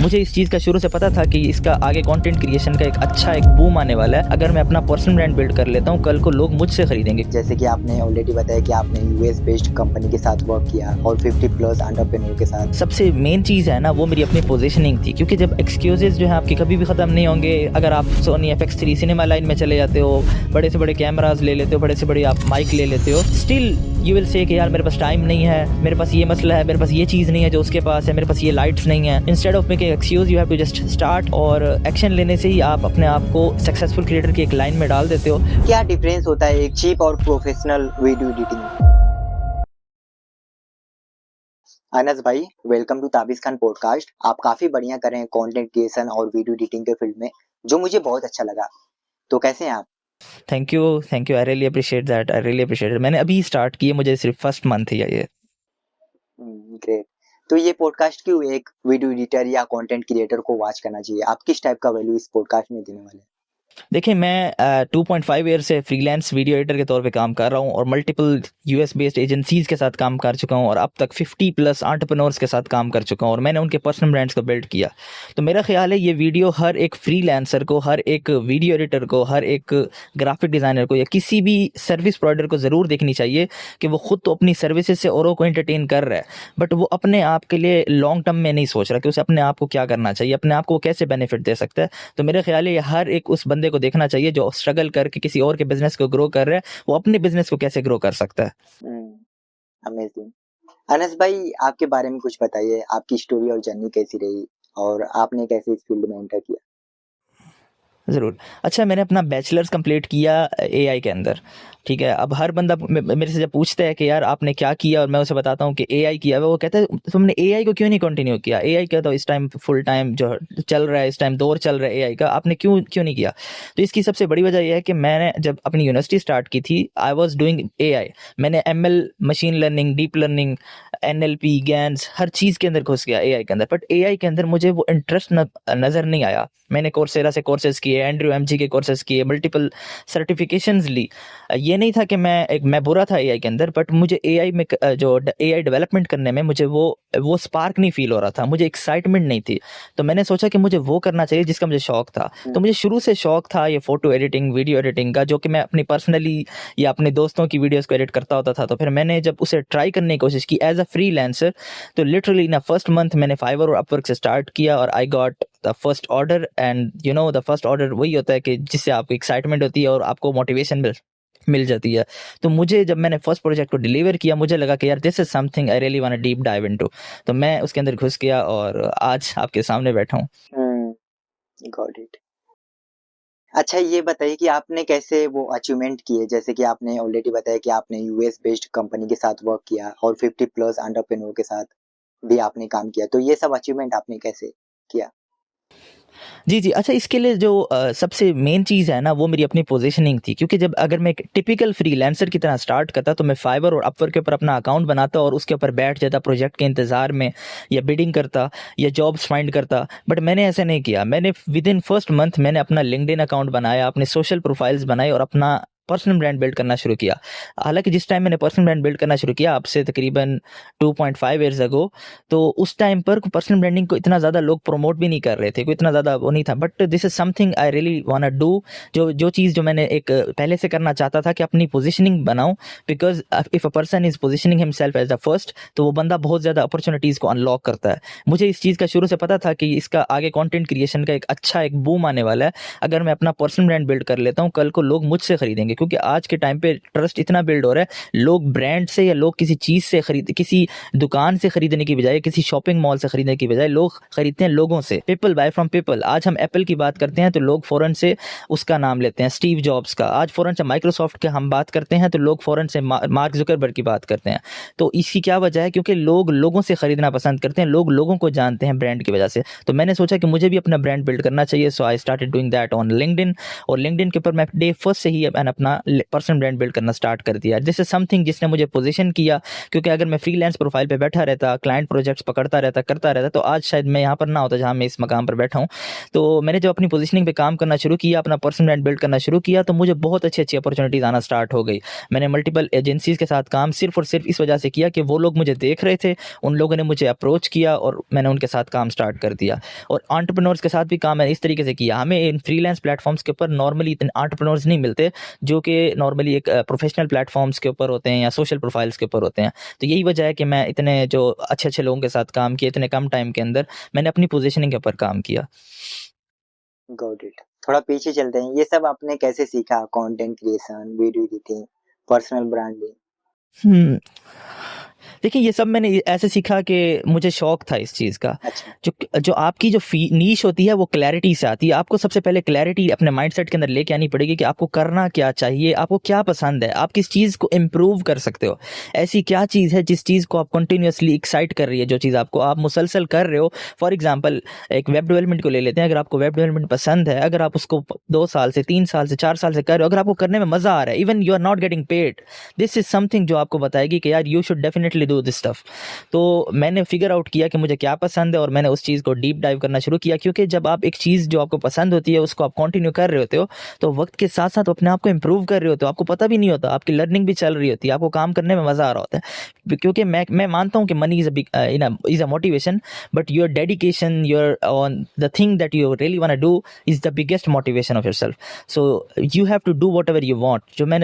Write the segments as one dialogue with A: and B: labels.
A: मुझे इस चीज़ का शुरू से पता था कि इसका आगे कंटेंट क्रिएशन का एक अच्छा एक बूम आने वाला है। अगर मैं अपना पर्सनल ब्रांड बिल्ड कर लेता हूँ, कल को लोग मुझसे खरीदेंगे।
B: जैसे कि आपने ऑलरेडी बताया कि आपने यूएस बेस्ड कंपनी के साथ वर्क किया और 50 प्लस एंटरप्रेन्योर के साथ।
A: सबसे मेन चीज़ है ना, वो मेरी अपनी पोजीशनिंग थी, क्योंकि जब एक्सक्यूजेज जो है आपके कभी भी ख़त्म नहीं होंगे। अगर आप सोनी FX3 सिनेमा लाइन में चले जाते हो, बड़े से बड़े कैमराज ले लेते हो, बड़े से बड़े आप माइक ले लेते हो, स्टिल यू विल से कि यार मेरे पास टाइम नहीं है, मेरे पास ये मसला है, मेरे पास ये चीज़ नहीं है जो उसके पास है, मेरे पास ये लाइट्स नहीं है। Instead of making excuse you have to just start, और एक्शन लेने से ही आप अपने आप को सक्सेसफुल क्रिएटर की एक लाइन में डाल देते हो।
B: क्या डिफरेंस होता है एक चीप और प्रोफेशनल वीडियो एडिटिंग में? अनस भाई, welcome to Tabish Khan podcast. आप काफी बढ़िया कर रहे हैं कंटेंट क्रिएशन और वीडियो एडिटिंग के फील्ड में, जो मुझे बहुत अच्छा लगा। तो कैसे हैं आप?
A: Thank you, I really appreciate that, मैंने अभी स्टार्ट किए, मुझे सिर्फ फर्स्ट मंथ ही है ये।
B: ग्रेट। तो ये पॉडकास्ट क्यों एक वीडियो एडिटर या कंटेंट क्रिएटर को वॉच करना चाहिए? आप किस टाइप का वैल्यू इस पॉडकास्ट में देने वाले हैं?
A: देखिए, मैं 2.5 ईयर से फ्रीलांस वीडियो एडिटर के तौर पे काम कर रहा हूँ और मल्टीपल यूएस बेस्ड एजेंसीज के साथ काम कर चुका हूँ और अब तक 50 प्लस एंटरप्रेन्योर्स के साथ काम कर चुका हूँ और मैंने उनके पर्सनल ब्रांड्स को बिल्ड किया। तो मेरा ख्याल है ये वीडियो हर एक फ्रीलांसर को, हर एक वीडियो एडिटर को, हर एक ग्राफिक डिज़ाइनर को या किसी भी सर्विस प्रोवाइडर को ज़रूर देखनी चाहिए कि वो खुद तो अपनी सर्विसेज से औरों को एंटरटेन कर रहा है, बट वो अपने आप के लिए लॉन्ग टर्म में नहीं सोच रहा कि उसे अपने आप को क्या करना चाहिए, अपने आप को कैसे बेनिफिट दे सकता है। तो मेरे ख्याल है हर एक उस बंदे को देखना चाहिए जो स्ट्रगल करके किसी और के बिजनेस को ग्रो कर रहा है, वो अपने बिजनेस को कैसे ग्रो कर सकता है।
B: अमेजिंग। अनस भाई, आपके बारे में कुछ बताइए, आपकी स्टोरी और जर्नी कैसी रही और आपने कैसे इस फील्ड में एंटर किया?
A: ज़रूर। अच्छा, मैंने अपना बैचलर्स कंप्लीट किया AI के अंदर, ठीक है। अब हर बंदा मेरे से जब पूछता है कि यार आपने क्या किया और मैं उसे बताता हूँ कि AI किया, वो कहता है तुमने AI को क्यों नहीं कंटिन्यू किया? AI का तो इस टाइम फुल टाइम जो चल रहा है, इस टाइम दौर चल रहा है AI का, आपने क्यों नहीं किया? तो इसकी सबसे बड़ी वजह यह है कि मैंने जब अपनी यूनिवर्सिटी स्टार्ट की थी, आई वॉज डूइंग AI। मैंने ML, machine learning, deep learning, NLP, GANs, हर चीज़ के अंदर घुस गया AI के अंदर, बट AI के अंदर मुझे वो इंटरेस्ट नज़र नहीं आया। मैंने कोर्सेरा से कोर्सेज किए, एंड्रयू MG के कोर्सेज किए, मल्टीपल सर्टिफिकेशंस ली। ये नहीं था कि मैं बुरा था AI के अंदर, बट मुझे AI में जो AI डेवलपमेंट करने में मुझे वो स्पार्क नहीं फील हो रहा था, मुझे एक्साइटमेंट नहीं थी। तो मैंने सोचा कि मुझे वो करना चाहिए जिसका मुझे शौक था। तो मुझे शुरू से शौक था ये फोटो एडिटिंग, वीडियो एडिटिंग का, जो कि मैं अपनी पर्सनली या अपने दोस्तों की वीडियोस को एडिट करता होता था। तो फिर मैंने जब उसे ट्राई करने की कोशिश की एज अ फ्रीलांसर, तो लिटरली ना फर्स्ट मंथ मैंने फाइवर और अपवर्क से स्टार्ट किया और I got the first order. And you know, the first order वही होता है कि जिससे आपको एक्साइटमेंट होती है और आपको मोटिवेशन मिल जाती है। तो मुझे जब मैंने फर्स्ट प्रोजेक्ट को डिलीवर किया, मुझे लगा कि यार this is something I really want to deep dive into. तो मैं उसके अंदर घुस गया और आज आपके सामने बैठा हूँ।
B: Got it. अच्छा, ये बताइए कि आपने कैसे वो अचीवमेंट किए? जैसे कि आपने ऑलरेडी बताया कि आपने यूएस बेस्ड कंपनी के साथ वर्क किया और 50 प्लस एंटरप्रेन्योर के साथ भी आपने काम किया, तो ये सब अचीवमेंट आपने कैसे किया?
A: जी। अच्छा, इसके लिए जो सबसे मेन चीज़ है ना, वो मेरी अपनी पोजीशनिंग थी, क्योंकि जब अगर मैं एक टिपिकल फ्रीलांसर की तरह स्टार्ट करता तो मैं फाइवर और अपवर्क के ऊपर अपना अकाउंट बनाता और उसके ऊपर बैठ जाता प्रोजेक्ट के इंतज़ार में, या बिडिंग करता या जॉब्स फाइंड करता। बट मैंने ऐसा नहीं किया। मैंने विद इन फर्स्ट मंथ मैंने अपना लिंक्डइन अकाउंट बनाया, अपने सोशल प्रोफाइल्स बनाए और अपना पर्सनल ब्रांड बिल्ड करना शुरू किया। हालांकि जिस टाइम मैंने पर्सनल ब्रांड बिल्ड करना शुरू किया, अब से तकरीबन 2.5 ईयर्स अगो, तो उस टाइम पर पर्सनल ब्रांडिंग को इतना ज़्यादा लोग प्रमोट भी नहीं कर रहे थे, कोई इतना ज़्यादा वो नहीं था। But this is something I really want to do. जो चीज़ जो मैंने एक पहले से करना चाहता था कि अपनी पोजीशनिंग बनाऊं, because if a person is positioning himself as the first, तो वो बंदा बहुत ज़्यादा अपॉर्चुनिटीज़ को अनलॉक करता है। मुझे इस चीज़ का शुरू से पता था कि इसका आगे कंटेंट क्रिएशन का एक अच्छा एक बूम आने वाला है। अगर मैं अपना पर्सनल ब्रांड बिल्ड कर लेता हूँ, कल को लोग मुझसे खरीदेंगे, क्योंकि आज के टाइम पे ट्रस्ट इतना बिल्ड हो रहा है। लोग ब्रांड से या लोग किसी चीज़ से किसी दुकान से खरीदने की बजाय, किसी शॉपिंग मॉल से खरीदने की बजाय, लोग खरीदते हैं लोगों से। People buy from people. आज हम एप्पल की बात करते हैं तो लोग फौरन से उसका नाम लेते हैं, स्टीव जॉब्स का। आज फौरन से माइक्रोसॉफ्ट के हम बात करते हैं तो लोग फौरन से मार्क जुकरबर्ग की बात करते हैं। तो इसकी क्या वजह है? क्योंकि लोग लोगों से खरीदना पसंद करते हैं, लोग लोगों को जानते हैं ब्रांड की वजह से। तो मैंने सोचा कि मुझे भी अपना ब्रांड बिल्ड करना चाहिए, so I started doing that on LinkedIn. और लिंक्डइन के ऊपर मैं डे फर्स्ट से ही मैंने अपना पर्सनल ब्रांड बिल्ड करना स्टार्ट कर दिया। दिस इज समथिंग जिसने मुझे पोजीशन किया, क्योंकि अगर मैं फ्रीलांस प्रोफाइल पे बैठा रहता, क्लाइंट प्रोजेक्ट्स पकड़ता रहता, करता रहता, तो आज शायद मैं यहाँ पर ना होता जहाँ मैं इस मकाम पर बैठा हूँ। तो मैंने जब अपनी पोजीशनिंग पे काम करना शुरू किया, अपना पर्सनल ब्रांड बिल्ड करना शुरू किया, तो मुझे बहुत अच्छी अच्छी अपॉर्चुनिटीज आना स्टार्ट हो गई। मैंने मल्टीपल एजेंसीज के साथ काम सिर्फ और सिर्फ इस वजह से किया कि वो लोग मुझे देख रहे थे, उन लोगों ने मुझे अप्रोच किया और मैंने उनके साथ काम स्टार्ट कर दिया। और एंटरप्रेन्योर्स के साथ भी काम मैंने इस तरीके से किया। हमें इन फ्रीलांस प्लेटफॉर्म्स के ऊपर नॉर्मली इतने एंटरप्रेन्योर्स नहीं मिलते जो कि नॉर्मली एक प्रोफेशनल प्लेटफॉर्म्स के ऊपर होते हैं या सोशल प्रोफाइल्स के ऊपर होते हैं। तो यही वजह है कि मैं इतने जो अच्छे अच्छे लोगों के साथ काम किया, इतने कम टाइम के अंदर मैंने अपनी पोजीशनिंग के ऊपर काम किया।
B: Got it. थोड़ा पीछे चलते हैं, ये सब आपने कैसे सीखा? Content creation, video editing, personal branding?
A: Hmm देखिए, ये सब मैंने ऐसे सीखा कि मुझे शौक था इस चीज़ का।
B: अच्छा।
A: जो जो आपकी जो नीश होती है वो क्लैरिटी से आती है। आपको सबसे पहले क्लैरिटी अपने माइंडसेट के अंदर लेके आनी पड़ेगी कि आपको करना क्या चाहिए, आपको क्या पसंद है, आप किस चीज़ को इम्प्रूव कर सकते हो। ऐसी क्या चीज़ है जिस चीज़ को आप कंटिन्यूअसली एक्साइट कर रही है, जो चीज़ आपको आप मुसलसल कर रहे हो। फॉर एग्जाम्पल एक वेब डेवलपमेंट को ले लेते हैं। अगर आपको वेब डेवलपमेंट पसंद है, अगर आप उसको 2 साल से 3 साल से 4 साल से कर रहे हो, अगर आपको करने में मज़ा आ रहा है, even you are not getting paid, this is something जो आपको बताएगी कि यार you should definitely do this stuff. तो मैंने फिगर आउट किया कि मुझे क्या पसंद है और मैंने उस चीज़ को डीप डाइव करना शुरू किया। क्योंकि जब आप एक चीज़ जो आपको पसंद होती है उसको आप कंटिन्यू कर रहे होते हो, तो वक्त के साथ साथ अपने आप को इम्प्रूव कर रहे होते हो। आपको पता भी नहीं होता, आपकी लर्निंग भी चल रही होती है, आपको काम करने में मज़ा आ रहा होता है। क्योंकि मैं मानता हूँ कि money is is a motivation, but your dedication, your on the thing that you really want to do is the biggest motivation of yourself. So you have to do whatever you want.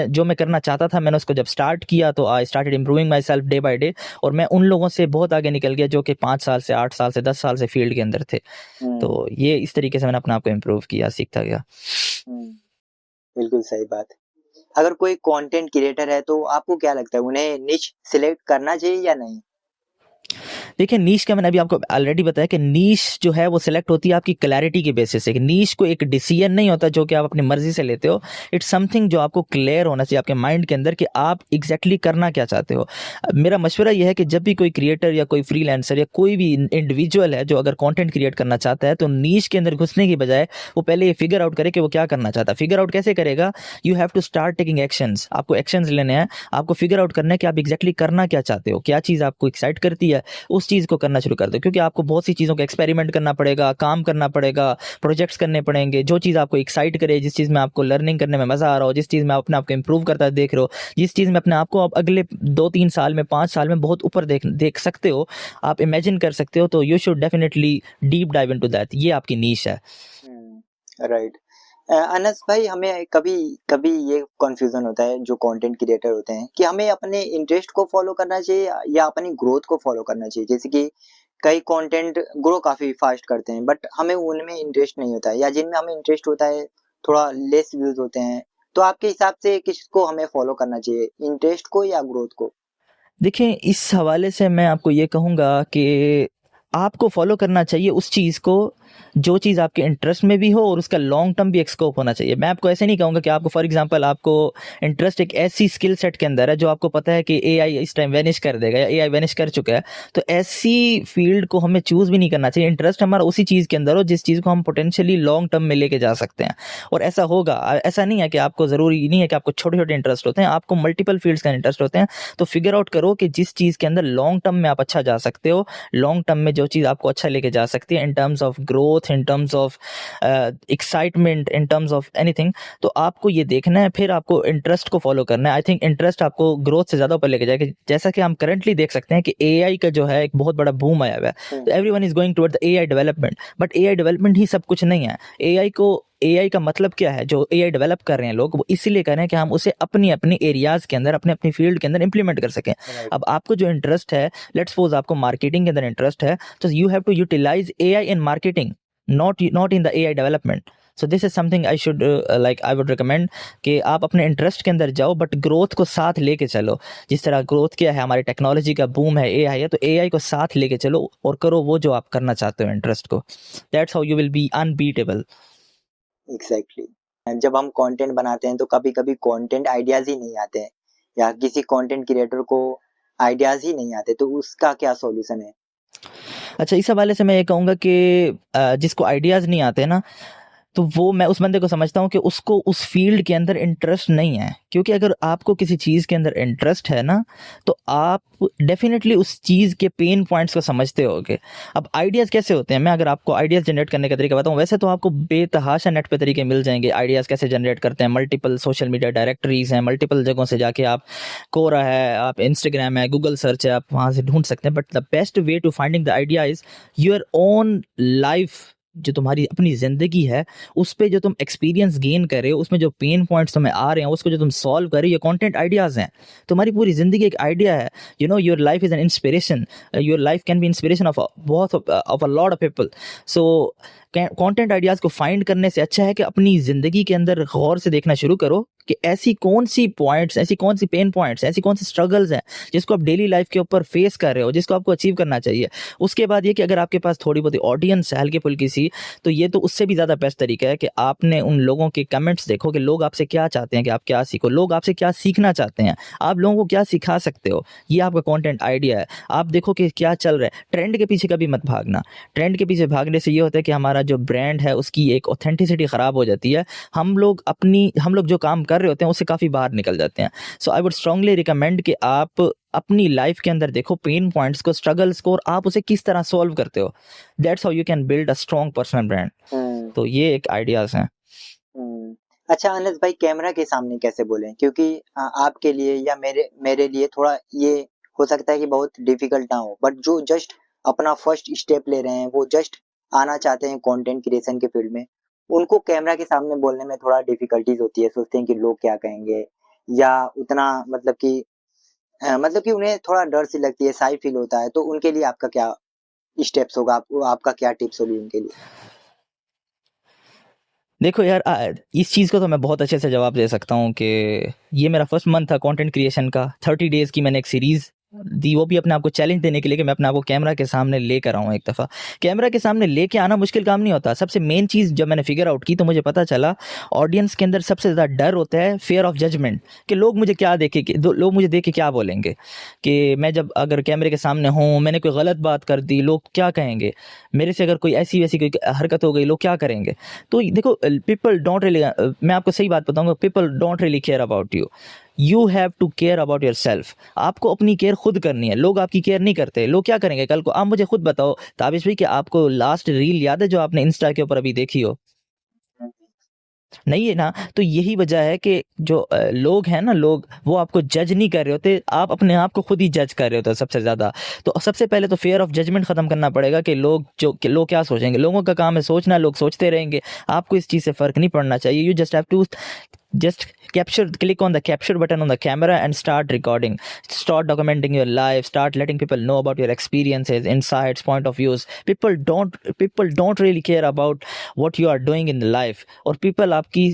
A: जो मैं करना चाहता था, मैंने उसको जब start किया तो I started improving my self day by day. और मैं उन लोगों से बहुत आगे निकल गया जो कि 5 साल से 8 साल से 10 साल से फील्ड के अंदर थे। तो ये इस तरीके से मैंने अपने आप को इम्प्रूव किया, सीखता गया।
B: बिल्कुल सही बात। अगर कोई कंटेंट क्रिएटर है तो आपको क्या लगता है, उन्हें निश सिलेक्ट करना चाहिए या नहीं?
A: देखिए, नीश का मैंने अभी आपको ऑलरेडी बताया कि नीश जो है वो सिलेक्ट होती है आपकी क्लैरिटी के बेसिस से। नीश को एक डिसीजन नहीं होता जो कि आप अपनी मर्जी से लेते हो। इट्स समथिंग जो आपको क्लियर होना चाहिए आपके माइंड के अंदर कि आप एग्जैक्टली करना क्या चाहते हो। मेरा मशवरा यह है कि जब भी कोई क्रिएटर या कोई फ्रीलांसर या कोई भी इंडिविजुअल है जो अगर कंटेंट क्रिएट करना चाहता है, तो नीश के अंदर घुसने की बजाय वो पहले ये फिगर आउट करे कि वो क्या करना चाहता है। फिगर आउट कैसे करेगा? You have to start taking actions. आपको एक्शंस लेने हैं, आपको फिगर आउट करना है कि आप एग्जैक्टली करना क्या चाहते हो, क्या चीज़ आपको एक्साइट करती है, उस चीज़ को करना शुरू कर दो। क्योंकि आपको बहुत सी चीज़ों को एक्सपेरिमेंट करना पड़ेगा, काम करना पड़ेगा, प्रोजेक्ट्स करने पड़ेंगे। जो चीज़ आपको एक्साइट करे, जिस चीज़ में आपको लर्निंग करने में मज़ा आ रहा हो, जिस चीज़ में आप अपने आप को इम्प्रूव करता देख रहे हो, जिस चीज़ में अपने आप को आप अगले 2-3 साल में, 5 साल में बहुत ऊपर देख सकते हो, आप इमेजिन कर सकते हो, तो you should definitely deep dive into that. ये आपकी नीश है।
B: राइट। अनस भाई, हमें कभी कभी ये कंफ्यूजन होता है जो कंटेंट क्रिएटर होते हैं कि हमें अपने इंटरेस्ट को फॉलो करना चाहिए या अपनी ग्रोथ को फॉलो करना चाहिए। जैसे कि कई कंटेंट ग्रो काफी फास्ट करते हैं बट हमें उनमें इंटरेस्ट नहीं होता है, या जिनमें हमें इंटरेस्ट होता है थोड़ा लेस व्यूज होते हैं। तो आपके हिसाब से किसको हमें फॉलो करना चाहिए, इंटरेस्ट को या ग्रोथ को?
A: देखिए, इस हवाले से मैं आपको ये कहूँगा कि आपको फॉलो करना चाहिए उस चीज़ को जो चीज़ आपके इंटरेस्ट में भी हो और उसका लॉन्ग टर्म भी एक स्कोप होना चाहिए। मैं आपको ऐसे नहीं कहूँगा कि आपको फॉर एग्जांपल आपको इंटरेस्ट एक ऐसी स्किल सेट के अंदर है जो आपको पता है कि एआई इस टाइम वैनिश कर देगा या एआई वैनिश कर चुका है, तो ऐसी फील्ड को हमें चूज़ भी नहीं करना चाहिए। इंटरेस्ट हमारा उसी चीज़ के अंदर हो जिस चीज़ को हम पोटेंशियली लॉन्ग टर्म में लेके जा सकते हैं, और ऐसा होगा। ऐसा नहीं है कि आपको ज़रूरी नहीं है कि आपको छोटे-छोटे इंटरेस्ट होते हैं, आपको मल्टीपल फील्ड्स का इंटरेस्ट होते हैं। तो फिगर आउट करो कि जिस चीज़ के अंदर लॉन्ग टर्म में आप अच्छा जा सकते हो, लॉन्ग टर्म में जो चीज़ आपको अच्छा लेके जा सकती है in terms of growth, in terms of excitement, in terms of anything, तो आपको ये देखना है, फिर आपको इंटरेस्ट को फॉलो करना है। आई थिंक इंटरेस्ट आपको ग्रोथ से ज़्यादा ऊपर लेके जाएगा। जैसा कि हम करंटली देख सकते हैं कि एआई का जो है एक बहुत बड़ा बूम आया हुआ है, तो everyone is going toward the AI development, but AI development ही सब कुछ नहीं है। एआई का मतलब क्या है? जो एआई डेवलप कर रहे हैं लोग, वो इसीलिए कर रहे हैं कि हम उसे अपनी अपनी एरियाज के अंदर, अपने अपनी फील्ड के अंदर इंप्लीमेंट कर सकें। अब आपको जो इंटरेस्ट है, लेट्स सपोज आपको मार्केटिंग के अंदर इंटरेस्ट है, तो you have to utilize AI in marketing, not in the AI development. So this is something I should I would recommend कि आप अपने इंटरेस्ट के अंदर जाओ, बट ग्रोथ को साथ लेके चलो। जिस तरह ग्रोथ क्या है, हमारी टेक्नोलॉजी का बूम है, एआई है, तो एआई को साथ लेके चलो और करो वो जो आप करना चाहते हो इंटरेस्ट को। That's how you will B unbeatable.
B: Exactly. जब हम कंटेंट बनाते हैं तो कभी कभी कंटेंट आइडियाज ही नहीं आते हैं, या किसी कंटेंट क्रिएटर को आइडियाज ही नहीं आते, तो उसका क्या सॉल्यूशन है?
A: अच्छा, इस हवाले से मैं ये कहूँगा कि जिसको आइडियाज़ नहीं आते ना, तो वो मैं उस बंदे को समझता हूँ कि उसको उस फील्ड के अंदर इंटरेस्ट नहीं है, क्योंकि अगर आपको किसी चीज़ के अंदर इंटरेस्ट है ना, तो आप डेफिनेटली उस चीज़ के पेन पॉइंट्स को समझते होगे। अब आइडियाज़ कैसे होते हैं, मैं अगर आपको आइडियाज़ जनरेट करने का तरीका बताऊँ, वैसे तो आपको बेतहाशा नेट पे तरीके मिल जाएंगे आइडियाज़ कैसे जनरेट करते हैं। मल्टीपल सोशल मीडिया डायरेक्टरीज हैं, मल्टीपल जगहों से जाके आप कोरा है, आप इंस्टाग्राम है, गूगल सर्च है, आप वहाँ से ढूंढ सकते हैं। But the best way to finding the idea is your own life, जो तुम्हारी अपनी ज़िंदगी है, उस पे जो तुम एक्सपीरियंस गेन कर रहे हो, उसमें जो पेन पॉइंट्स तुम्हें आ रहे हैं, उसको जो तुम सॉल्व कर रहे हो, ये कंटेंट आइडियाज़ हैं। तुम्हारी पूरी ज़िंदगी एक आइडिया है। You know, your life is an inspiration, your life can be inspiration of बहुत of a lot of people. So content ideas को फाइंड करने से अच्छा है कि अपनी ज़िंदगी के अंदर गौर से देखना शुरू करो कि ऐसी कौन सी पॉइंट्स, ऐसी कौन सी पेन पॉइंट्स, ऐसी कौन सी स्ट्रगल्स हैं जिसको आप डेली लाइफ के ऊपर फेस कर रहे हो, जिसको आपको अचीव करना चाहिए। उसके बाद ये कि अगर आपके पास थोड़ी बहुत ऑडियंस है हल्की फुल्की सी, तो ये तो उससे भी ज़्यादा बेस्ट तरीका है कि आपने उन लोगों के कमेंट्स देखो कि लोग आपसे क्या चाहते हैं कि आप क्या सीखो, लोग आपसे क्या सीखना चाहते हैं, आप लोगों को क्या सिखा सकते हो। ये आपका कंटेंट आइडिया है। आप देखो कि क्या चल रहा है। ट्रेंड के पीछे कभी मत भागना। ट्रेंड के पीछे भागने से ये होता है कि हमारा जो ब्रांड है उसकी एक ऑथेंटिसिटी ख़राब हो जाती है। हम लोग जो काम कर रहे होते हैं उससे काफ़ी बाहर निकल जाते हैं। So I would strongly recommend कि आप अपनी लाइफ के अंदर देखो पेन पॉइंट्स को, स्ट्रगल्स को, और आप उसे किस तरह सॉल्व करते हो। That's how you can build a strong personal brand. तो ये एक आइडियाज हैं।
B: अच्छा अनस भाई, कैमरा के सामने कैसे बोलें? क्योंकि आपके लिए या मेरे लिए थोड़ा ये हो सकता है कि बहुत डिफिकल्ट ना हो, बट जो जस्ट अपना फर्स्ट स्टेप ले रहे हैं, वो जस्ट आना चाहते हैं कंटेंट क्रिएशन के फील्ड में, उनको कैमरा के सामने बोलने में थोड़ा डिफिकल्टीज होती है। सोचते हैं कि लोग क्या कहेंगे, या उतना मतलब कि उन्हें थोड़ा डर सी लगती है, शाई फील होता है। तो उनके लिए आपका क्या स्टेप्स होगा, आपका क्या टिप्स होगी उनके लिए?
A: देखो यार, इस चीज़ को तो मैं बहुत अच्छे से जवाब दे सकता हूँ कि ये मेरा फर्स्ट मंथ था कंटेंट क्रिएशन का। 30 डेज़ की मैंने एक सीरीज़ दी, वो भी अपने आप को चैलेंज देने के लिए कि मैं अपने आप को कैमरा के सामने लेकर आऊँ। एक दफ़ा कैमरा के सामने लेके आना मुश्किल काम नहीं होता। सबसे मेन चीज़ जब मैंने फिगर आउट की तो मुझे पता चला ऑडियंस के अंदर सबसे ज़्यादा डर होता है फियर ऑफ जजमेंट, कि लोग मुझे क्या देखे, कि लोग मुझे देख के क्या बोलेंगे, कि मैं जब अगर कैमरे के सामने हूँ, मैंने कोई गलत बात कर दी, लोग क्या कहेंगे, मेरे से अगर कोई ऐसी वैसी कोई हरकत हो गई, लोग क्या करेंगे। तो देखो, पीपल डोंट रियली, मैं आपको सही बात बताऊंगा, people don't really care about you. You have to care about yourself. आपको अपनी केयर खुद करनी है, लोग आपकी केयर नहीं करते। लोग क्या करेंगे कल को। आप मुझे खुद बताओ ताबिश भाई कि आपको लास्ट रील याद है जो आपने इंस्टा के ऊपर अभी देखी हो? नहीं है ना। तो यही वजह है कि जो लोग हैं ना, लोग वो आपको जज नहीं कर रहे होते, आप अपने आप को खुद ही जज कर रहे होते सबसे ज़्यादा। तो सबसे पहले तो फेयर ऑफ जजमेंट ख़त्म करना पड़ेगा कि लोग क्या सोचेंगे। लोगों का काम है सोचना, लोग सोचते रहेंगे, आपको इस चीज़ से फ़र्क नहीं पड़ना चाहिए। You just have to just click on the capture button on the camera and start recording, start documenting your life, start letting people know about your experiences, insights, point of views. People don't really care about what you are doing in life, और people आपकी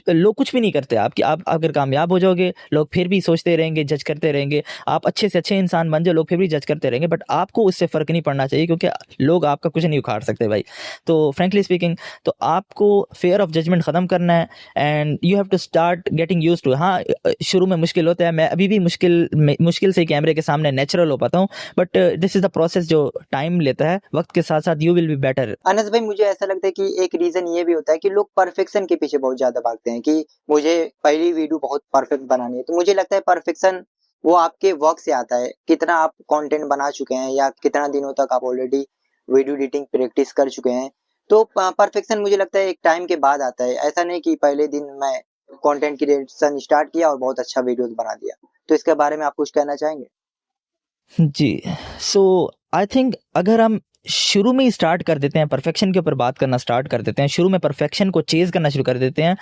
A: लोग कुछ भी नहीं करते। आप अगर कामयाब हो जाओगे, लोग फिर भी सोचते रहेंगे, जज करते रहेंगे। आप अच्छे से अच्छे इंसान बन जाओ, लोग फिर भी जज करते रहेंगे, बट आपको उससे फ़र्क नहीं पड़ना चाहिए, क्योंकि लोग आपका कुछ नहीं उखाड़ सकते भाई। तो फ्रेंकली स्पीकिंग, तो आपको फेयर ऑफ जजमेंट ख़त्म करना है, and you have to start getting use to. हाँ, शुरू में मुश्किल होता है, मैं अभी भी मुश्किल से कैमरे के सामने नेचुरल हो पाता हूँ, but this is the process जो टाइम लेता है। वक्त के साथ साथ you will be better.
B: Anas भाई, मुझे ऐसा लगता है कि एक रीजन ये भी होता है कि लोग परफेक्शन के पीछे बहुत ज्यादा भागते हैं कि मुझे पहली वीडियो बहुत परफेक्ट बनानी है। तो मुझे लगता है परफेक्शन वो आपके वर्क से आता है, कितना आप कंटेंट बना चुके हैं या कितना दिनों तक आप ऑलरेडी वीडियो एडिटिंग प्रैक्टिस कर चुके हैं। तो परफेक्शन मुझे लगता है एक टाइम के बाद आता है। ऐसा नहीं कि पहले दिन मैं कंटेंट क्रिएशन स्टार्ट किया और बहुत अच्छा वीडियोस बना दिया। तो इसके बारे में आप कुछ कहना चाहेंगे?
A: जी, सो आई थिंक अगर हम शुरू में ही स्टार्ट कर देते हैं, परफेक्शन के ऊपर बात करना स्टार्ट कर देते हैं, शुरू में परफेक्शन को चेज़ करना शुरू कर देते हैं,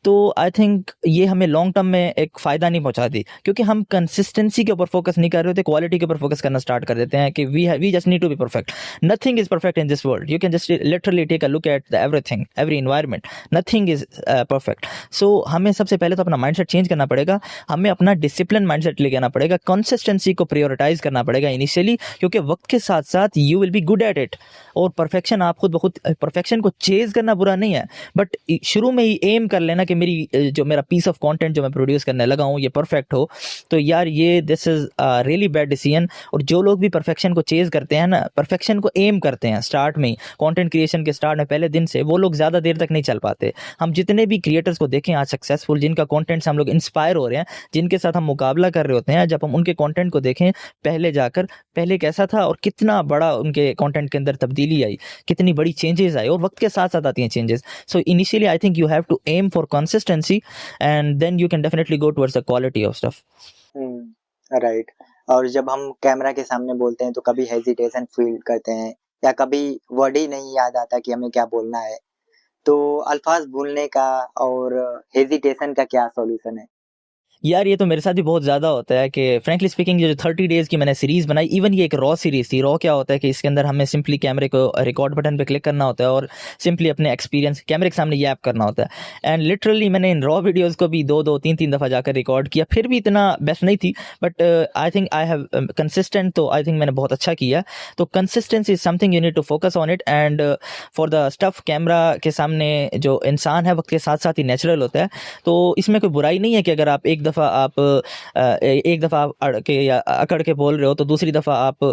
A: तो आई थिंक ये हमें लॉन्ग टर्म में एक फ़ायदा नहीं पहुंचाती, क्योंकि हम कंसिस्टेंसी के ऊपर फोकस नहीं कर रहे होते, क्वालिटी के ऊपर फोकस करना स्टार्ट कर देते हैं कि we just need to be perfect. Nothing is perfect in this world. You can just literally take a look at the everything, every environment, nothing is perfect. So हमें सबसे पहले तो अपना माइंडसेट चेंज करना पड़ेगा, हमें अपना डिसिप्लिन माइंडसेट लेके आना पड़ेगा, कंसिस्टेंसी को प्रायोरिटाइज करना पड़ेगा इनिशियली, क्योंकि वक्त के साथ साथ you will be good at it. और परफेक्शन आप खुद ब खुद परफेक्शन को चेज़ करना बुरा नहीं है, बट शुरू में ही एम कर लेना कि जो मेरा पीस ऑफ कंटेंट जो मैं प्रोड्यूस करने लगा हूँ ये परफेक्ट हो, तो यार ये this is really bad decision. और जो लोग भी परफेक्शन को चेज़ करते हैं ना, परफेक्शन को एम करते हैं स्टार्ट में ही, कंटेंट क्रिएशन के स्टार्ट में पहले दिन से, वो लोग ज़्यादा देर तक नहीं चल पाते। हम जितने भी क्रिएटर्स को देखें आज सक्सेसफुल, जिनका कंटेंट से हम लोग इंस्पायर हो रहे हैं, जिनके साथ हम मुकाबला कर रहे होते हैं, जब हम उनके कंटेंट को देखें पहले कैसा था और कितना बड़ा उनके कंटेंट के अंदर तब्दीली आई, कितनी बड़ी चेंजेस आई, और वक्त के साथ साथ आती हैं changes. So initially I think you have to aim for consistency and then you can definitely go towards the quality of stuff.
B: Right. और जब हम कैमरा के सामने बोलते हैं तो कभी हेजिटेशन फील करते हैं या कभी वर्ड ही नहीं याद आता कि हमें क्या बोलना है, तो अल्फाज भूलने का और हेजिटेशन का क्या सॉल्यूशन है?
A: यार ये तो मेरे साथ भी बहुत ज़्यादा होता है कि फ्रैंकली स्पीकिंग जो 30 डेज़ की मैंने सीरीज़ बनाई, इवन ये एक रॉ सीरीज़ थी। रॉ क्या होता है कि इसके अंदर हमें सिंपली कैमरे को रिकॉर्ड बटन पे क्लिक करना होता है और सिंपली अपने एक्सपीरियंस कैमरे के सामने यैप करना होता है। एंड लिटरली मैंने इन रॉ वीडियोज़ को भी 2-3 दफ़ा जाकर रिकॉर्ड किया, फिर भी इतना बेस्ट नहीं थी, but I think I have consistent, तो आई थिंक मैंने बहुत अच्छा किया। तो consistency is something you need to focus on it. And for the stuff, camera के सामने जो इंसान है वक्त के साथ साथ ही नेचुरल होता है, तो इसमें कोई बुराई नहीं है कि अगर आप एक दफ़ा एक दफ़ा आप अड़के या अकड़ के बोल रहे हो तो दूसरी दफ़ा आप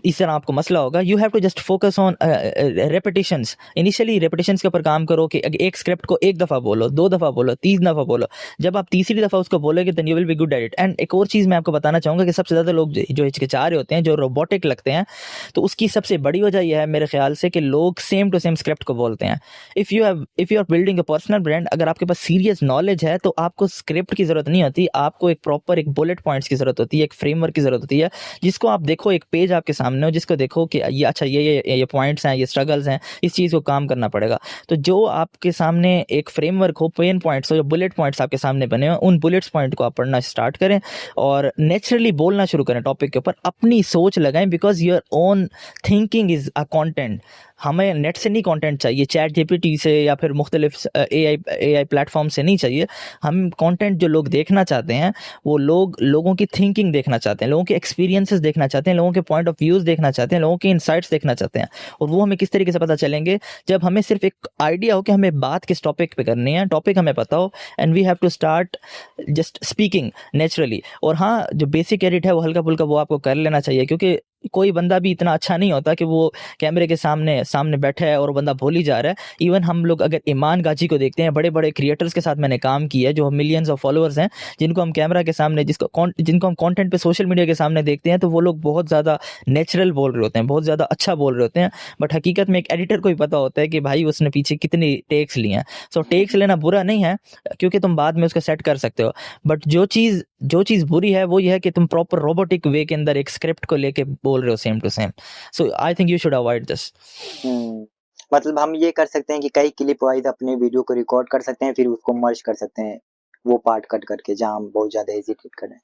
A: इस तरह आपको मसला होगा। You have to just focus on repetitions. Initially repetitions के ऊपर काम करो कि एक स्क्रिप्ट को एक दफ़ा बोलो, 2 दफ़ा बोलो, 3 दफ़ा बोलो। जब आप तीसरी दफ़ा उसको बोलोगे then you will be good at it. And एक और चीज़ मैं आपको बताना चाहूँगा कि सबसे ज़्यादा लोग जो हिचकिचा रहे होते हैं, जो रोबोटिक लगते हैं, तो उसकी सबसे बड़ी वजह यह है मेरे ख्याल से कि लोग सेम टू सेम स्क्रिप्ट को बोलते हैं। If you are building a personal brand, अगर आपके पास सीरियस नॉलेज है तो आपको स्क्रिप्ट की ज़रूरत नहीं होती, आपको एक प्रॉपर एक बुलेट पॉइंट्स की ज़रूरत होती है, एक फ्रेमवर्क की ज़रूरत होती है, जिसको आप देखो, एक पेज आपके सामने हो, जिसको देखो कि ये अच्छा ये पॉइंट्स हैं, ये स्ट्रगल्स हैं, इस चीज़ को काम करना पड़ेगा। तो जो आपके सामने एक फ्रेमवर्क हो, पेन पॉइंट्स हो, जो बुलेट पॉइंट्स आपके सामने बने हो, उन बुलेट्स पॉइंट को आप पढ़ना स्टार्ट करें और नेचुरली बोलना शुरू करें टॉपिक के ऊपर, अपनी सोच लगाएं, because your own thinking is a content. हमें नेट से नहीं कंटेंट चाहिए, चैट जीपीटी से या फिर मुख्तलिफ एआई प्लेटफॉर्म से नहीं चाहिए। हम कंटेंट जो लोग देखना चाहते हैं वो लोगों की थिंकिंग देखना चाहते हैं, लोगों के एक्सपीरियंसेस देखना चाहते हैं, लोगों के पॉइंट ऑफ व्यूज़ देखना चाहते हैं, लोगों के इनसाइट्स देखना चाहते हैं। और वो हमें किस तरीके से पता चलेंगे? जब हमें सिर्फ एक आइडिया हो कि हमें बात किस टॉपिक पे करनी है, टॉपिक हमें पता हो, and we have to start just speaking naturally. और हाँ, जो बेसिक एडिट है वो हल्का फुल्का वो आपको कर लेना चाहिए, क्योंकि कोई बंदा भी इतना अच्छा नहीं होता कि वो कैमरे के सामने बैठा है और बंदा भूल ही जा रहा है। इवन हम लोग अगर ईमान गाजी को देखते हैं, बड़े बड़े क्रिएटर्स के साथ मैंने काम किया है जो मिलियंस ऑफ फॉलोअर्स हैं, जिनको हम कैमरा के सामने जिनको हम कंटेंट पे सोशल मीडिया के सामने देखते हैं, तो वो लोग बहुत ज़्यादा नेचुरल बोल रहे होते हैं, बहुत ज़्यादा अच्छा बोल रहे होते हैं, बट हकीकत में एक एडिटर को ही पता होता है कि भाई उसने पीछे कितनी टेक्स लिए हैं। सो टेक्स लेना बुरा नहीं है, क्योंकि तुम बाद में उसको सेट कर सकते हो, बट जो चीज़ बुरी है वो ये है कि तुम प्रॉपर रोबोटिक वे के अंदर एक स्क्रिप्ट को लेके बोल रहे हो same to same. So I think you should avoid this.
B: मतलब हम ये कर सकते हैं कि कई क्लिप वाइज अपने वीडियो को रिकॉर्ड कर सकते हैं, फिर उसको मर्ज कर सकते हैं, वो पार्ट कट करके जहाँ हम बहुत ज़्यादा हेजिटेट करें।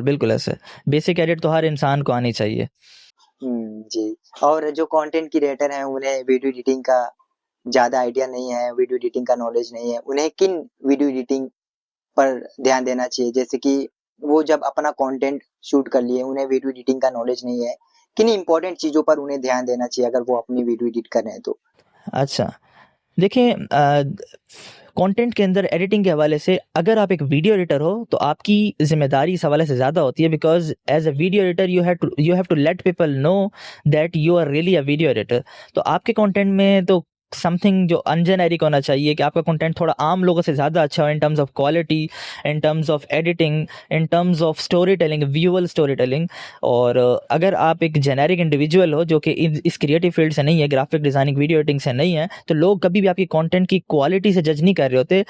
A: बिल्कुल ऐसे बेसिक एडिट तो हर इंसान को आनी चाहिए।
B: जी। और जो कंटेंट क्रिएटर हैं उन्हें वीडियो एडिटिंग का ज़्यादा आइडिया नहीं है, वीडियो एडिटिंग का नॉलेज नहीं है, उन्हें किन वीडियो एडिटिंग पर ध्यान देना चाहिए? जैसे कि वो जब अपना कंटेंट शूट कर लिए, उन्हें वीडियो एडिटिंग का नॉलेज नहीं है, किन इंपॉर्टेंट चीज़ों पर उन्हें ध्यान देना चाहिए अगर वो अपनी वीडियो एडिट कर रहे हैं तो?
A: अच्छा, देखिए, कंटेंट के अंदर एडिटिंग के हवाले से अगर आप एक वीडियो एडिटर हो तो आपकी जिम्मेदारी इस हवाले से ज़्यादा होती है, because as a video editor you have to let people know that you are really a video editor. तो आपके कंटेंट में तो समथिंग जो अनजेनेरिक होना चाहिए, कि आपका कंटेंट थोड़ा आम लोगों से ज़्यादा अच्छा हो in terms of quality, in terms of editing, in terms of story telling, visual story telling. और अगर आप एक जेनेरिक इंडिविजुअल हो जो कि इस क्रिएटिव फील्ड से नहीं है, ग्राफिक डिज़ाइनिंग, वीडियो एडिटिंग से नहीं है, तो लोग कभी भी आपकी कंटेंट की क्वालिटी से जज नहीं कर रहे होते।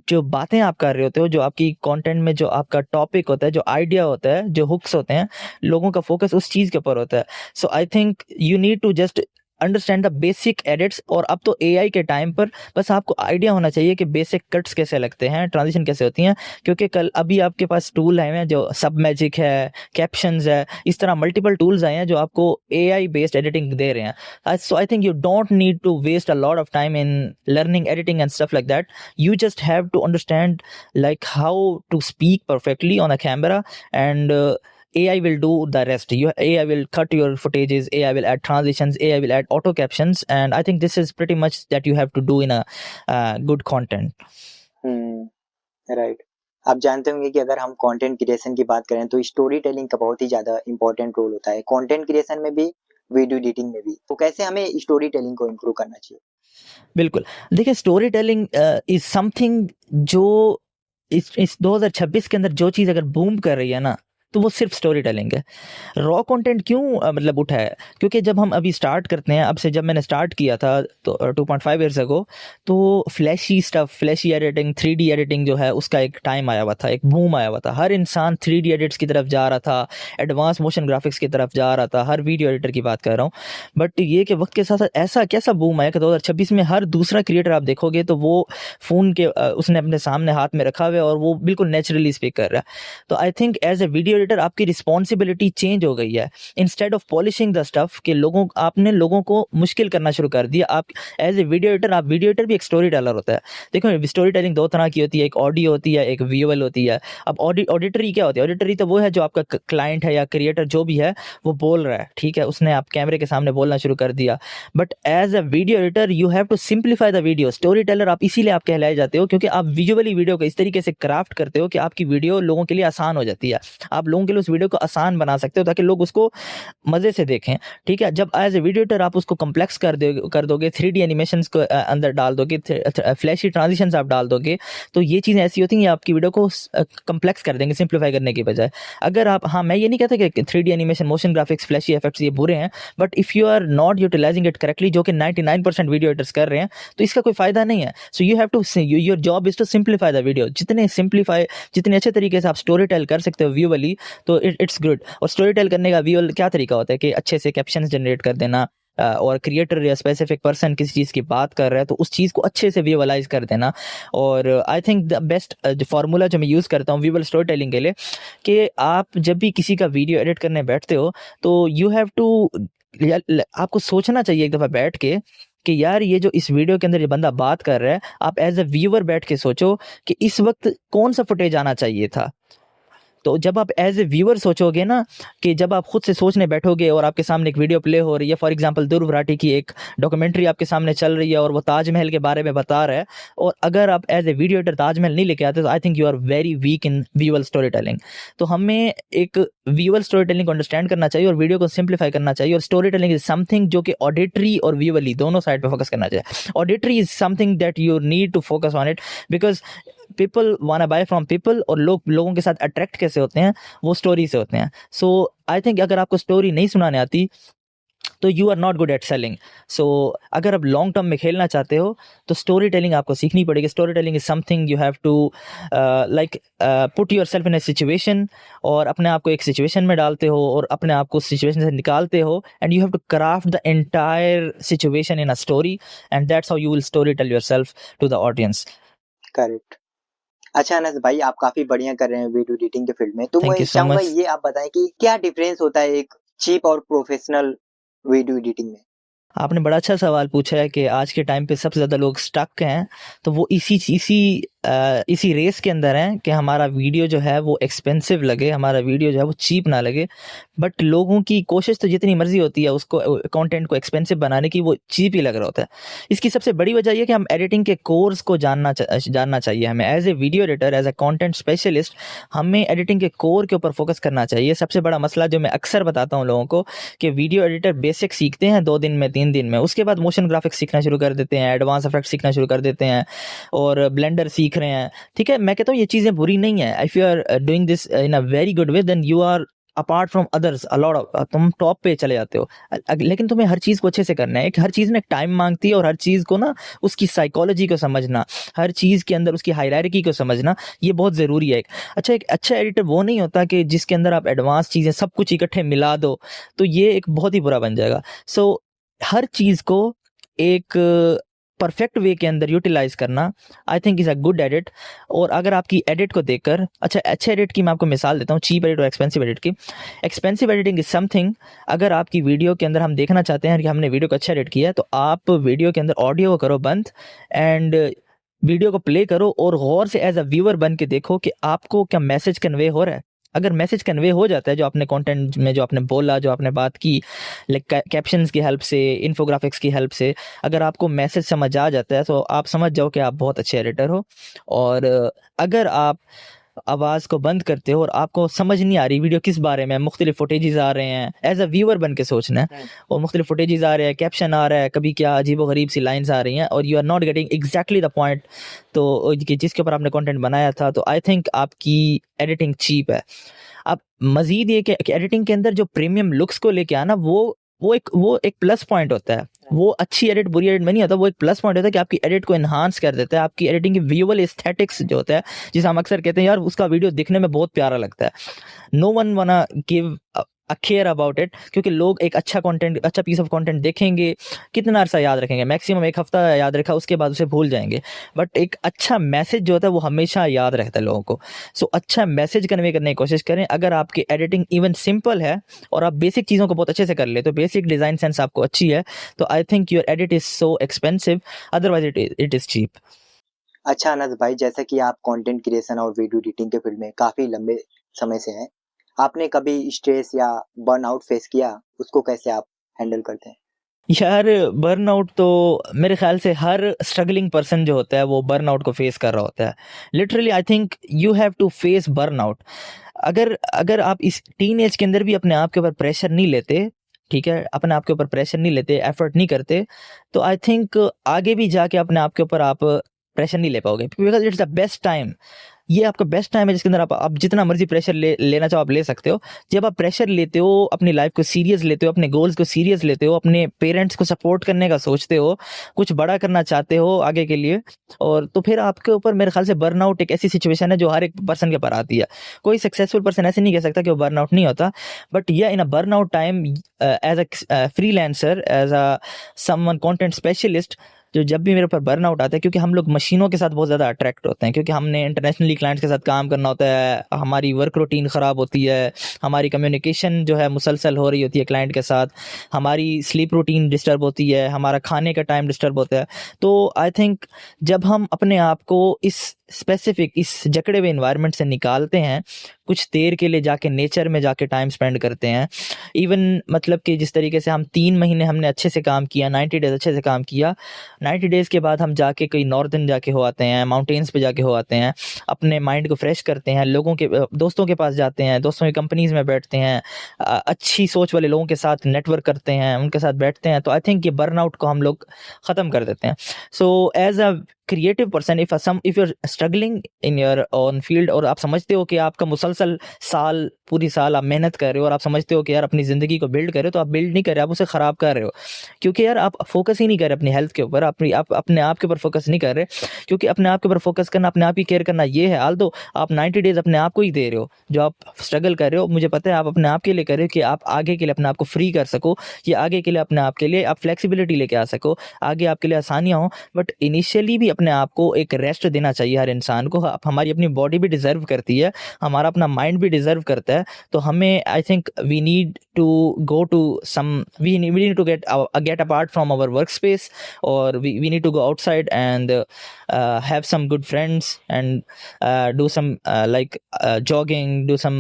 A: जो बातें आप कर रहे होते हो, जो आपकी कंटेंट में जो आपका टॉपिक होता है, जो आइडिया होता है, जो हुक्स होते हैं, लोगों का फोकस उस चीज़ के ऊपर होता है। So I think you need to just understand the basic edits. और अब तो एआई के टाइम पर बस आपको आइडिया होना चाहिए कि बेसिक कट्स कैसे लगते हैं, ट्रांजिशन कैसे होती हैं, क्योंकि कल अभी आपके पास टूल आए हैं जो सब मैजिक है, कैप्शंस है, इस तरह मल्टीपल टूल्स आए हैं जो आपको एआई बेस्ड एडिटिंग दे रहे हैं। So I think you don't need to waste a lot of time in learning editing and stuff like that. You just have to understand like how to speak perfectly on a camera, and AI will do the rest. AI will cut your footages, AI will add transitions, AI will add auto captions, and I think this is pretty much that you have to do in a good content.
B: Right. आप जानते होंगे कि अगर हम content creation की बात करें तो स्टोरी टेलिंग का बहुत ही ज़्यादा इम्पोर्टेंट रोल होता है, कंटेंट क्रिएशन में भी, वीडियो एडिटिंग में भी। तो कैसे हमें स्टोरी टेलिंग को इम्प्रूव करना चाहिए?
A: बिल्कुल। देखिए, स्टोरी टेलिंग इज़ समथिंग जो इस 2026 के अंदर जो चीज़ अगर बूम कर रही है ना, तो वो सिर्फ़ स्टोरी टेलिंग है। रॉ कंटेंट क्यों मतलब उठा है? क्योंकि जब हम अभी स्टार्ट करते हैं, अब से जब मैंने स्टार्ट किया था तो 2.5 ईयर्स अगो, तो flashy stuff, flashy editing, 3D editing जो है उसका एक टाइम आया हुआ था, एक बूम आया हुआ था। हर इंसान 3D एडिट्स की तरफ जा रहा था, एडवांस मोशन ग्राफिक्स की तरफ जा रहा था, हर वीडियो एडिटर की बात कर रहा हूँ। बट ये कि वक़्त के साथ-साथ ऐसा कैसा बूम आया कि 2026 में हर दूसरा क्रिएटर आप देखोगे तो वो फ़ोन के उसने अपने सामने हाथ में रखा हुआ है और वो बिल्कुल नेचुरली स्पीक कर रहा है। तो I think as a video editor आपकी रिस्पॉन्सिबिलिटी चेंज हो गई है। Instead of polishing the stuff कि आपने लोगों को मुश्किल करना शुरू कर दिया। आप एज़ ए वीडियो एडिटर, आप वीडियो एडिटर भी एक स्टोरी टेलर होता है। देखो, स्टोरी टेलिंग 2 तरह की होती है, एक ऑडियो होती है, एक विजुअल होती है। अब ऑडिटरी क्या होती है? ऑडिटरी तो वो है जो आपका क्लाइंट है या क्रिएटर जो भी है वो बोल रहा है, ठीक है? उसने आप कैमरे के सामने बोलना शुरू कर दिया। But as a video editor you have to simplify the video. Story teller आप इसीलिए आप कहलाए जाते हो क्योंकि आप विजुअली वीडियो को इस तरीके से क्राफ्ट करते हो कि आपकी वीडियो लोगों के लिए आसान हो जाती है। आप लोगों के लिए उस वीडियो को आसान बना सकते हो ताकि लोग उसको मज़े से देखें, ठीक है? जब एज़ ए वीडियो एडिटर आप उसको कॉम्प्लेक्स कर दोगे, 3D एनिमेशंस को अंदर डाल दोगे, फ्लैशी ट्रांजिशंस आप डाल दोगे, तो ये चीज़ें ऐसी होती हैं, ये आपकी वीडियो को कॉम्प्लेक्स कर देंगे सिंप्लीफाई करने की बजाय। अगर आप, हाँ, मैं ये नहीं कहता कि 3D animation, motion graphics, flashy effects ये बुरे हैं, but if you are not utilizing it correctly, जो कि 99% वीडियो एडिटर्स कर रहे हैं, तो इसका कोई फ़ायदा नहीं है। So you have to, your job is to simplify the video. जितने अच्छे तरीके से आप स्टोरी टेल कर सकते हो विजुअली, तो इट्स गुड। और स्टोरी टेल करने का विजुअल क्या तरीका होता है कि अच्छे से कैप्शंस जनरेट कर देना, और क्रिएटर या स्पेसिफिक पर्सन किसी चीज़ की बात कर रहा है तो उस चीज़ को अच्छे से विजुअलाइज कर देना। और आई थिंक द बेस्ट जो फार्मूला जो मैं यूज़ करता हूँ विजुअल स्टोरी टेलिंग के लिए, कि आप जब भी किसी का वीडियो एडिट करने बैठते हो तो यू हैव टू, आपको सोचना चाहिए एक दफ़ा बैठ के कि यार ये जो इस वीडियो के अंदर ये बंदा बात कर रहा है, आप एज अ व्यूअर बैठ के सोचो कि इस वक्त कौन सा फुटेज आना चाहिए था। तो जब आप एज ए व्यूअर सोचोगे ना, कि जब आप खुद से सोचने बैठोगे और आपके सामने एक वीडियो प्ले हो रही है, फॉर एग्जांपल ध्रुव राठी की एक डॉक्यूमेंट्री आपके सामने चल रही है और वो ताजमहल के बारे में बता रहा है, और अगर आप as a video editor Taj Mahal नहीं लेके आते तो I think you are very weak in visual story telling. तो हमें एक विजुअल स्टोरी टेलिंग को अंडरस्टैंड करना चाहिए और वीडियो को सिंप्लीफाई करना चाहिए। और स्टोरी टेलिंग इज समथिंग जो कि ऑडिटरी और विजुअली दोनों साइड पे फोकस करना चाहिए। Auditory is something that you need to focus on it, because people wanna buy from people, और लोगों के साथ अट्रैक्ट कैसे होते हैं, वो स्टोरी से होते हैं। सो आई थिंक अगर आपको स्टोरी नहीं सुनाने आती तो you are not good at selling. So अगर आप लॉन्ग टर्म में खेलना चाहते हो तो स्टोरी टेलिंग आपको सीखनी पड़ेगी। Story telling is something you have to like put yourself in a situation, और अपने आप को एक सिचुएशन में डालते हो और अपने आप को सिचुएशन से निकालते हो, and you have to craft the entire situation in a story, and that's how you will story tell yourself to the audience.
B: Correct. अच्छा अनस भाई, आप काफ़ी बढ़िया कर रहे हैं वीडियो एडिटिंग के फील्ड में। तो
A: थैंक
B: मैं
A: यू सो
B: चाहूँगा
A: मच।
B: ये आप बताएँ कि क्या डिफरेंस होता है एक चीप और प्रोफेशनल वीडियो एडिटिंग में?
A: आपने बड़ा अच्छा सवाल पूछा है कि आज के टाइम पे सबसे ज़्यादा लोग स्टक हैं, तो वो इसी रेस के अंदर हैं कि हमारा वीडियो जो है वो एक्सपेंसिव लगे, हमारा वीडियो जो है वो चीप ना लगे। बट लोगों की कोशिश तो जितनी मर्जी होती है उसको, कंटेंट को एक्सपेंसिव बनाने की, वो चीप ही लग रहा होता है। इसकी सबसे बड़ी वजह ये कि हम एडिटिंग के कोर्स को जानना चाहिए। हमें as a video editor, as a content specialist, हमें एडिटिंग के कोर के ऊपर फोकस करना चाहिए। सबसे बड़ा मसला जो मैं अक्सर बताता हूँ लोगों को, कि वीडियो एडिटर बेसिक सीखते हैं 2 दिन में, 3 दिन में, उसके बाद मोशन ग्राफिक्स सीखना शुरू कर देते हैं, एडवांस इफेक्ट सीखना शुरू कर देते हैं, और ब्लेंडर सीख रहे हैं। ठीक है, मैं कहता हूँ ये चीज़ें बुरी नहीं है। If you are doing this in a very good way, then you are apart from others a lot of, तुम टॉप पे चले जाते हो। लेकिन तुम्हें हर चीज़ को अच्छे से करना है। हर चीज़ ना एक टाइम मांगती है, और हर चीज़ को ना उसकी साइकोलॉजी को समझना, हर चीज़ के अंदर उसकी हायरार्की को समझना, ये बहुत ज़रूरी है। एक अच्छा एडिटर वो नहीं होता कि जिसके अंदर आप एडवांस चीज़ें सब कुछ इकट्ठे मिला दो, तो ये एक बहुत ही बुरा बन जाएगा। सो हर चीज़ को एक परफेक्ट वे के अंदर यूटिलाइज करना, I think is a good edit. और अगर आपकी एडिट को देखकर, अच्छे एडिट की मैं आपको मिसाल देता हूँ, चीप एडिट और एक्सपेंसिव एडिट की। एक्सपेंसिव एडिटिंग इज समथिंग, अगर आपकी वीडियो के अंदर हम देखना चाहते हैं कि हमने वीडियो को अच्छा एडिट किया है, तो आप वीडियो के अंदर ऑडियो को करो बंद, एंड वीडियो को प्ले करो और गौर से एज अ व्यूअर बन के देखो कि आपको क्या मैसेज कन्वे हो रहा है। अगर मैसेज कन्वे हो जाता है जो आपने कंटेंट में जो आपने बोला, जो आपने बात की, लाइक कैप्शंस की हेल्प से, इन्फोग्राफिक्स की हेल्प से, अगर आपको मैसेज समझ आ जाता है तो आप समझ जाओ कि आप बहुत अच्छे एडिटर हो। और अगर आप आवाज़ को बंद करते हो और आपको समझ नहीं आ रही वीडियो किस बारे में, मुख्तलिफ फुटेजेस आ रहे हैं, एज अ व्यूअर बन के सोचना है, और मुख्तलिफ फुटेजेस आ रहे हैं, कैप्शन आ रहा है, कभी क्या अजीब व गरीब सी लाइन्स आ रही हैं, और you are not getting exactly the point तो जिसके ऊपर आपने कंटेंट बनाया था, तो आई थिंक आपकी एडिटिंग चीप है। आप मजीद ये कि एडिटिंग के अंदर जो प्रीमियम लुक्स को लेके आना, वो एक प्लस पॉइंट होता है। वो अच्छी एडिट बुरी एडिट में नहीं होता, वो एक प्लस पॉइंट होता है कि आपकी एडिट को एनहांस कर देता है, आपकी एडिटिंग की विजुअल एस्थेटिक्स जो होता है, जिसे हम अक्सर कहते हैं यार उसका वीडियो दिखने में बहुत प्यारा लगता है। नो वन वाना give a care about it, क्योंकि लोग एक अच्छा कंटेंट, अच्छा पीस ऑफ कंटेंट देखेंगे, कितना अरसा याद रखेंगे, मैक्सिमम एक हफ्ता याद रखा, उसके बाद उसे भूल जाएंगे। बट एक अच्छा मैसेज जो होता है वो हमेशा याद रहता है लोगों को। सो अच्छा मैसेज कन्वे करने की कोशिश करें। अगर आपकी एडिटिंग इवन सिंपल है और आप बेसिक चीज़ों को बहुत अच्छे से कर ले, तो बेसिक डिज़ाइन सेंस आपको अच्छी है, तो I think your edit is so expensive, otherwise it is cheap.
B: अच्छा अनस भाई, जैसा कि आप कंटेंट क्रिएशन और वीडियो एडिटिंग के फील्ड में काफ़ी लंबे समय से हैं, आपने कभी स्ट्रेस या बर्नआउट फेस किया? उसको कैसे आप हैंडल करते हैं?
A: यार बर्नआउट तो मेरे ख्याल से हर स्ट्रगलिंग पर्सन जो होता है वो बर्नआउट को फेस कर रहा होता है। Literally I think you have to face burnout. अगर अगर आप इस टीन एज के अंदर भी अपने आप के ऊपर प्रेशर नहीं लेते, ठीक है, अपने आप के ऊपर प्रेशर नहीं लेते, एफर्ट नहीं करते, तो आई थिंक आगे भी जाके अपने आप के ऊपर आप प्रेशर नहीं ले पाओगे, because it's the best time. ये आपका बेस्ट टाइम है जिसके अंदर आप जितना मर्जी प्रेशर लेना चाहो आप ले सकते हो। जब आप प्रेशर लेते हो, अपनी लाइफ को सीरियस लेते हो, अपने गोल्स को सीरियस लेते हो, अपने पेरेंट्स को सपोर्ट करने का सोचते हो, कुछ बड़ा करना चाहते हो आगे के लिए, और तो फिर आपके ऊपर मेरे ख्याल से बर्नआउट एक ऐसी सिचुएशन है जो हर एक पर्सन के ऊपर आती है। कोई सक्सेसफुल पर्सन ऐसे नहीं कह सकता कि वो बर्नआउट नहीं होता, बट या in a burnout time as a freelancer, as a someone content specialist, जो जब भी मेरे ऊपर बर्नआउट आता है, क्योंकि हम लोग मशीनों के साथ बहुत ज़्यादा अट्रैक्ट होते हैं, क्योंकि हमने इंटरनेशनली क्लाइंट्स के साथ काम करना होता है, हमारी वर्क रूटीन ख़राब होती है, हमारी कम्युनिकेशन जो है मुसलसल हो रही होती है क्लाइंट के साथ, हमारी स्लीप रूटीन डिस्टर्ब होती है, हमारा खाने का टाइम डिस्टर्ब होता है। तो आई थिंक जब हम अपने आप को इस स्पेसिफिक, इस जकड़े हुए इन्वायरमेंट से निकालते हैं, कुछ देर के लिए जाके नेचर में जाके टाइम स्पेंड करते हैं, इवन मतलब कि जिस तरीके से हम 3 महीने हमने अच्छे से काम किया, 90 डेज अच्छे से काम किया, 90 डेज़ के बाद हम जाके कहीं नॉर्दर्न जाके हो आते हैं, माउंटेन्स पे जाके हो आते हैं, अपने माइंड को फ्रेश करते हैं, लोगों के दोस्तों के पास जाते हैं, दोस्तों की कंपनीज़ में बैठते हैं, अच्छी सोच वाले लोगों के साथ नेटवर्क करते हैं, उनके साथ बैठते हैं, तो आई थिंक ये बर्नआउट को हम लोग ख़त्म कर देते हैं। So as a creative person, if you are struggling in your own field, और आप समझते हो कि आपका मुसलसल पूरी साल आप मेहनत कर रहे हो, और आप समझते हो कि यार अपनी ज़िंदगी को बिल्ड कर रहे हो, तो आप बिल्ड नहीं कर रहे, आप उसे ख़राब कर रहे हो, क्योंकि यार आप फोकस ही नहीं कर रहे अपनी हेल्थ के ऊपर, आप अपने आप के ऊपर फोकस नहीं कर रहे, क्योंकि अपने आप के ऊपर फोकस करना, अपने आप ही केयर करना ये है। आल्दो आप 90 डेज अपने आप को ही दे रहे हो, जो आप स्ट्रगल कर रहे हो, मुझे पता है आप अपने आप के लिए कर रहे हो कि आप आगे के लिए अपने आप को फ्री कर सको, या आगे के लिए अपने आप के लिए आप फ्लेक्सिबिलिटी लेके आ सको, आगे आपके लिए आसानियाँ हो। बट इनिशियली भी अपने आप को एक रेस्ट देना चाहिए हर इंसान को। हमारी अपनी बॉडी भी डिजर्व करती है, हमारा अपना माइंड भी डिजर्व करता है, तो हमें I think we need to go to some, we need to get apart from our workspace, or we need to go outside and have some good friends, and do some jogging, do some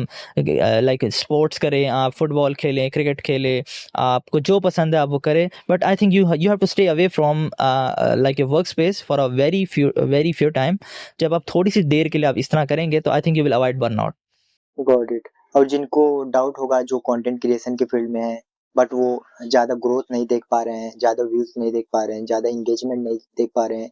A: like sports करें, आप football खेलें, cricket खेलें, आपको जो पसंद है आप वो करें, but I think you have to stay away from like your work space for a very few time. जब आप थोड़ी सी देर के लिए आप इस तरह करेंगे, तो I think you will avoid burnout.
B: Got it. और जिनको डाउट होगा, जो कंटेंट क्रिएशन के फील्ड में है बट वो ज़्यादा ग्रोथ नहीं देख पा रहे हैं, ज़्यादा व्यूज़ नहीं देख पा रहे हैं, ज़्यादा इंगेजमेंट नहीं देख पा रहे हैं,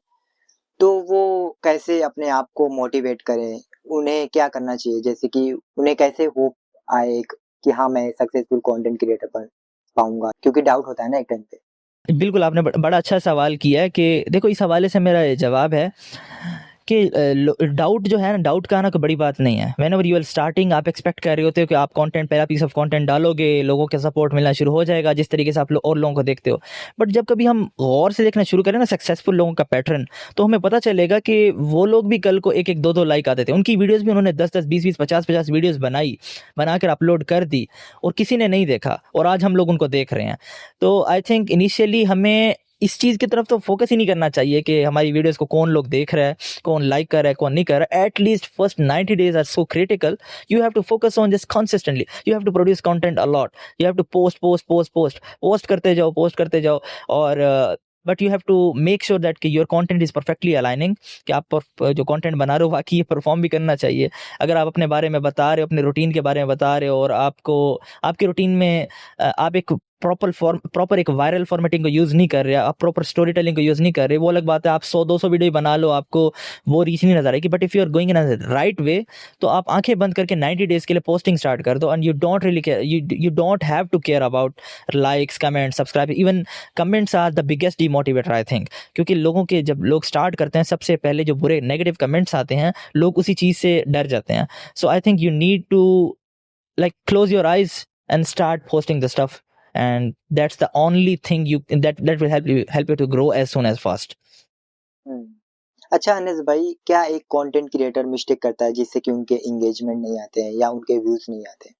B: तो वो कैसे अपने आप को मोटिवेट करें? उन्हें क्या करना चाहिए? जैसे कि उन्हें कैसे होप आए कि हाँ, मैं सक्सेसफुल कंटेंट क्रिएटर बन पाऊँगा? क्योंकि डाउट होता है ना एक टाइम पे।
A: बिल्कुल, आपने बड़ा अच्छा सवाल किया है कि देखो, इस हवाले से मेरा ये जवाब है कि डाउट जो है ना, डाउट का आना कोई बड़ी बात नहीं है। व्हेनेवर यू आर स्टार्टिंग, आप एक्सपेक्ट कर रहे होते हो कि आप कंटेंट, पहला पीस ऑफ कंटेंट डालोगे, लोगों का सपोर्ट मिलना शुरू हो जाएगा, जिस तरीके से आप और लोगों को देखते हो। बट जब कभी हम गौर से देखना शुरू करें ना सक्सेसफुल लोगों का पैटर्न, तो हमें पता चलेगा कि वो लोग भी कल को 1-1, 2-2 लाइक आते थे, उनकी वीडियोज़ भी उन्होंने 10-10, 20-20, 50-50 वीडियोज़ बनाकर अपलोड कर दी, और किसी ने नहीं देखा, और आज हम लोग उनको देख रहे हैं। तो आई थिंक इनिशियली हमें इस चीज़ की तरफ तो फोकस ही नहीं करना चाहिए कि हमारी वीडियोस को कौन लोग देख रहा है, कौन लाइक कर रहा है, कौन नहीं कर रहा है। At least first 90 days are so critical. You have to focus on just consistently, you have to produce content a lot, you have to post करते जाओ। और but you have to make sure that कि your content is perfectly aligning, कि आप जो content बना रहे हो वाकई ये परफॉर्म भी करना चाहिए। अगर आप अपने बारे में बता रहे हो, अपने रूटीन के बारे में बता रहे हो, और आपको आपके रूटीन में आप एक प्रॉपर एक वायरल फॉर्मेटिंग को यूज़ नहीं कर रहे, आप प्रॉपर स्टोरी टेलिंग को यूज़ नहीं कर रहे, वो अलग बात है। आप 100-200 वीडियो बना लो, आपको वो रीच नहीं नजर आएगी। But if you are going in right way, तो आप आंखें बंद करके 90 डेज के लिए पोस्टिंग स्टार्ट कर दो, and you don't really care, you don't have to care about likes, comment, subscribe. Even comments are the biggest demotivator I think, क्योंकि लोगों के जब लोग स्टार्ट करते हैं, सबसे पहले जो बुरे नेगेटिव कमेंट्स आते हैं, लोग उसी चीज़ से डर जाते हैं। So I think you need to like close your eyes and start posting the stuff, and that's the only thing that will help you to grow as soon as fast.
B: अच्छा अनिस भाई, क्या एक कंटेंट क्रिएटर मिस्टेक करता है जिससे कि उनके engagement नहीं आते हैं या उनके व्यूज नहीं आते?